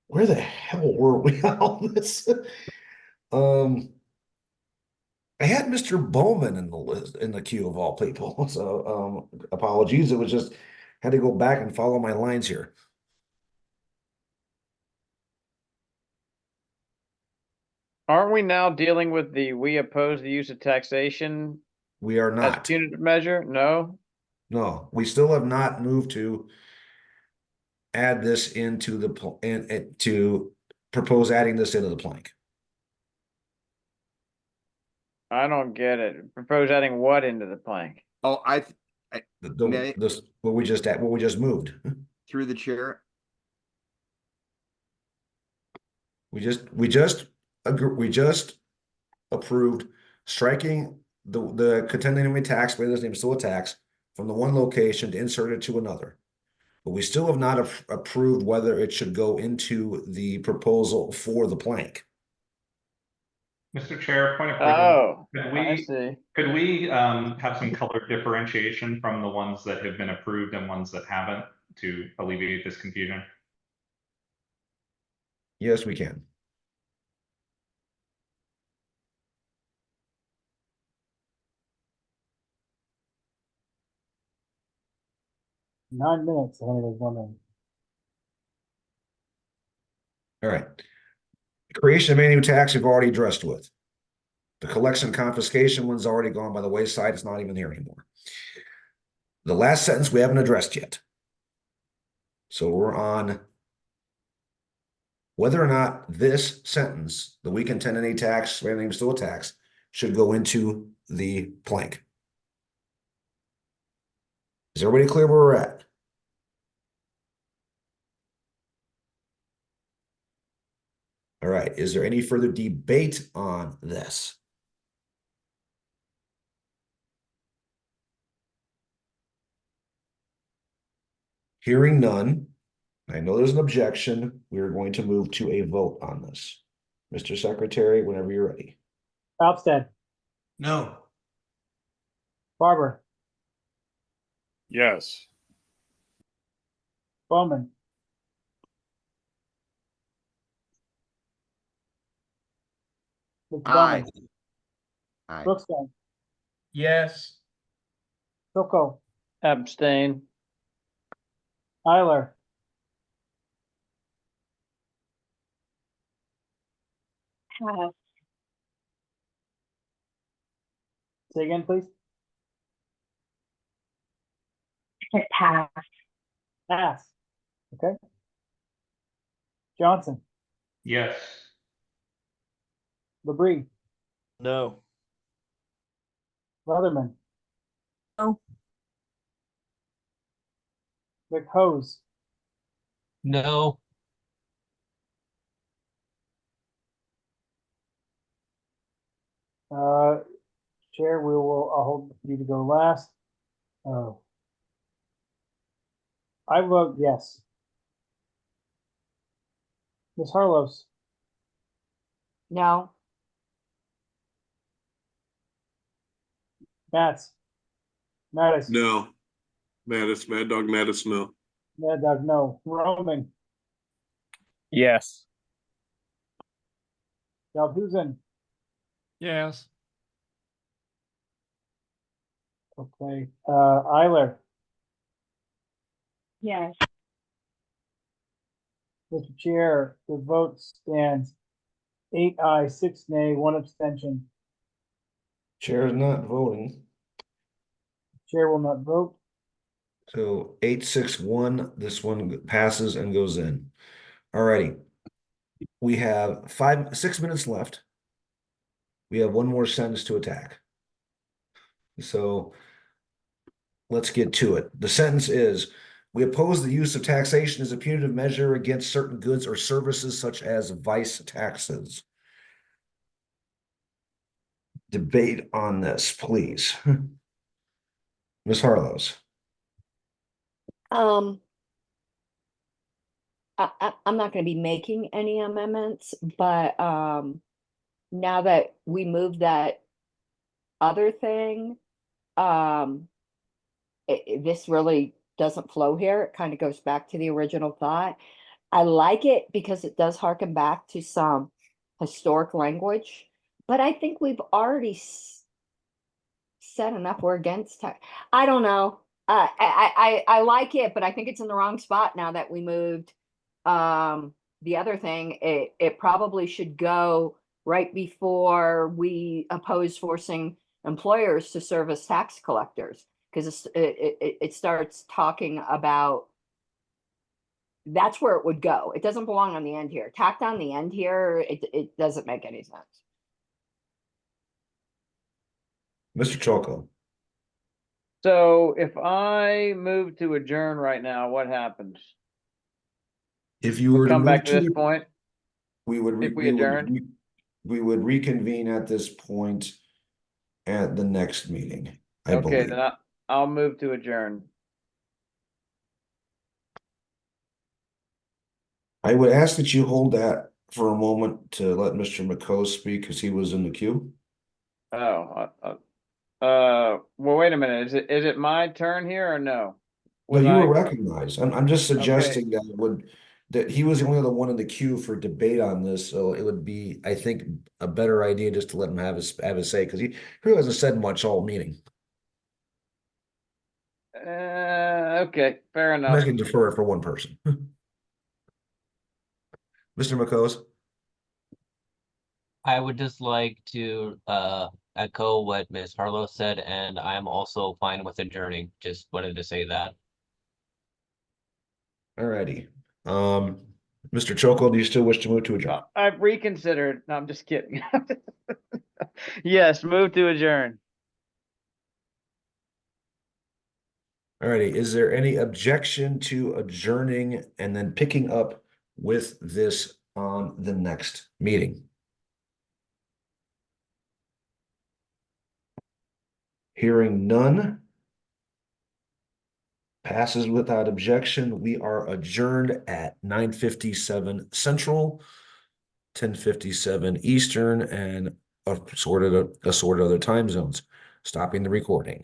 where the hell were we on all this? I had Mr. Bowman in the list in the queue of all people. So apologies. It was just had to go back and follow my lines here. Aren't we now dealing with we oppose the use of taxation We are as not. punitive measure? No? No, we still have not moved to add this into the and to propose adding this into the plank. I don't get it. Propose adding what into the plank? Oh, What we just moved. through the chair. We just approved striking the contending enemy tax, whether his name is still a tax, from the one location to insert it to another. But we still have not approved whether it should go into the proposal for the plank. Mr. Chair, point of Oh, privilege. I see. Could we have some color differentiation from the ones that have been approved and ones that haven't to alleviate this confusion? Yes, we can. Nine minutes, if anybody's wondering. All right. Creation of any new tax we've already addressed with. The collection confiscation one's already gone by the wayside. It's not even here anymore. The last sentence we haven't addressed yet. So we're on whether or not this sentence, the we contend any tax, my name is still a tax, should go into the plank. Is everybody clear where we're at? All right. Is there any further debate on this? Hearing none, I know there's an objection. We are going to move to a vote on this. Mr. Secretary, whenever you're ready. Alpstead, No. Barber, Yes. Bowman, Mr. Aye. Bowman, Aye. Brookstone, Yes. Soko, Abstain. Eiler, Pass. say again, please. Pass. Pass. Okay. Johnson, Yes. Labrie, No. Leatherman. No. McHose, No. Chair, I'll hold you to go last. Oh. I vote yes. Ms. Harlos, No, Mattis, No. Mad Dog Mattis, no. Mad Dog, no. Roman, Yes. Dalhusen, Yes. okay, Eiler, Yes. Mr. Chair, the vote stands 8 ayes, 6 nay, 1 abstention. Chair is not voting. Chair will not vote. So 861, this one passes and goes in. All righty. We have 6 minutes left. We have one more sentence to attack. So let's get to it. The sentence is, we oppose the use of taxation as a punitive measure against certain goods or services such as vice taxes. Debate on this, please. Ms. Harlows. I'm not gonna be making any amendments, but, now that we moved that other thing, this really doesn't flow here. It kind of goes back to the original thought. I like it because it does harken back to some historic language, but I think we've already said enough. We're against tax. I don't know. I like it, but I think it's in the wrong spot now that we moved. The other thing, it probably should go right before we oppose forcing employers to serve as tax collectors, because it starts talking about that's where it would go. It doesn't belong on the end here. Tacked on the end here, it doesn't make any sense. Mr. Choco, So if I move to adjourn right now, what happens? if you were to Come back move to this to, point? we would, if we adjourned? we would reconvene at this point at the next meeting, I Okay, believe. then I'll move to adjourn. I would ask that you hold that for a moment to let Mr. McCoy speak, because he was in the queue. Oh, well, wait a minute. Is it my turn here or no? No, Was you were I? recognized. I'm just suggesting that he was the only other one in the queue for debate on this, so it would be, I think, a better idea just to let him have his say, because he really hasn't said much all meeting. Okay, fair I'm enough. not gonna defer it for one person. Mr. McCoy? I would just like to echo what Ms. Harlow said, and I'm also fine with adjourning. Just wanted to say that. Alrighty. Mr. Choco, do you still wish to move to adjourn? I've reconsidered. No, I'm just kidding. Yes, move to adjourn. Alrighty, is there any objection to adjourning and then picking up with this on the next meeting? Hearing none. Passes without objection. We are adjourned at 9:57 Central, 10:57 Eastern, and assorted other time zones. Stopping the recording.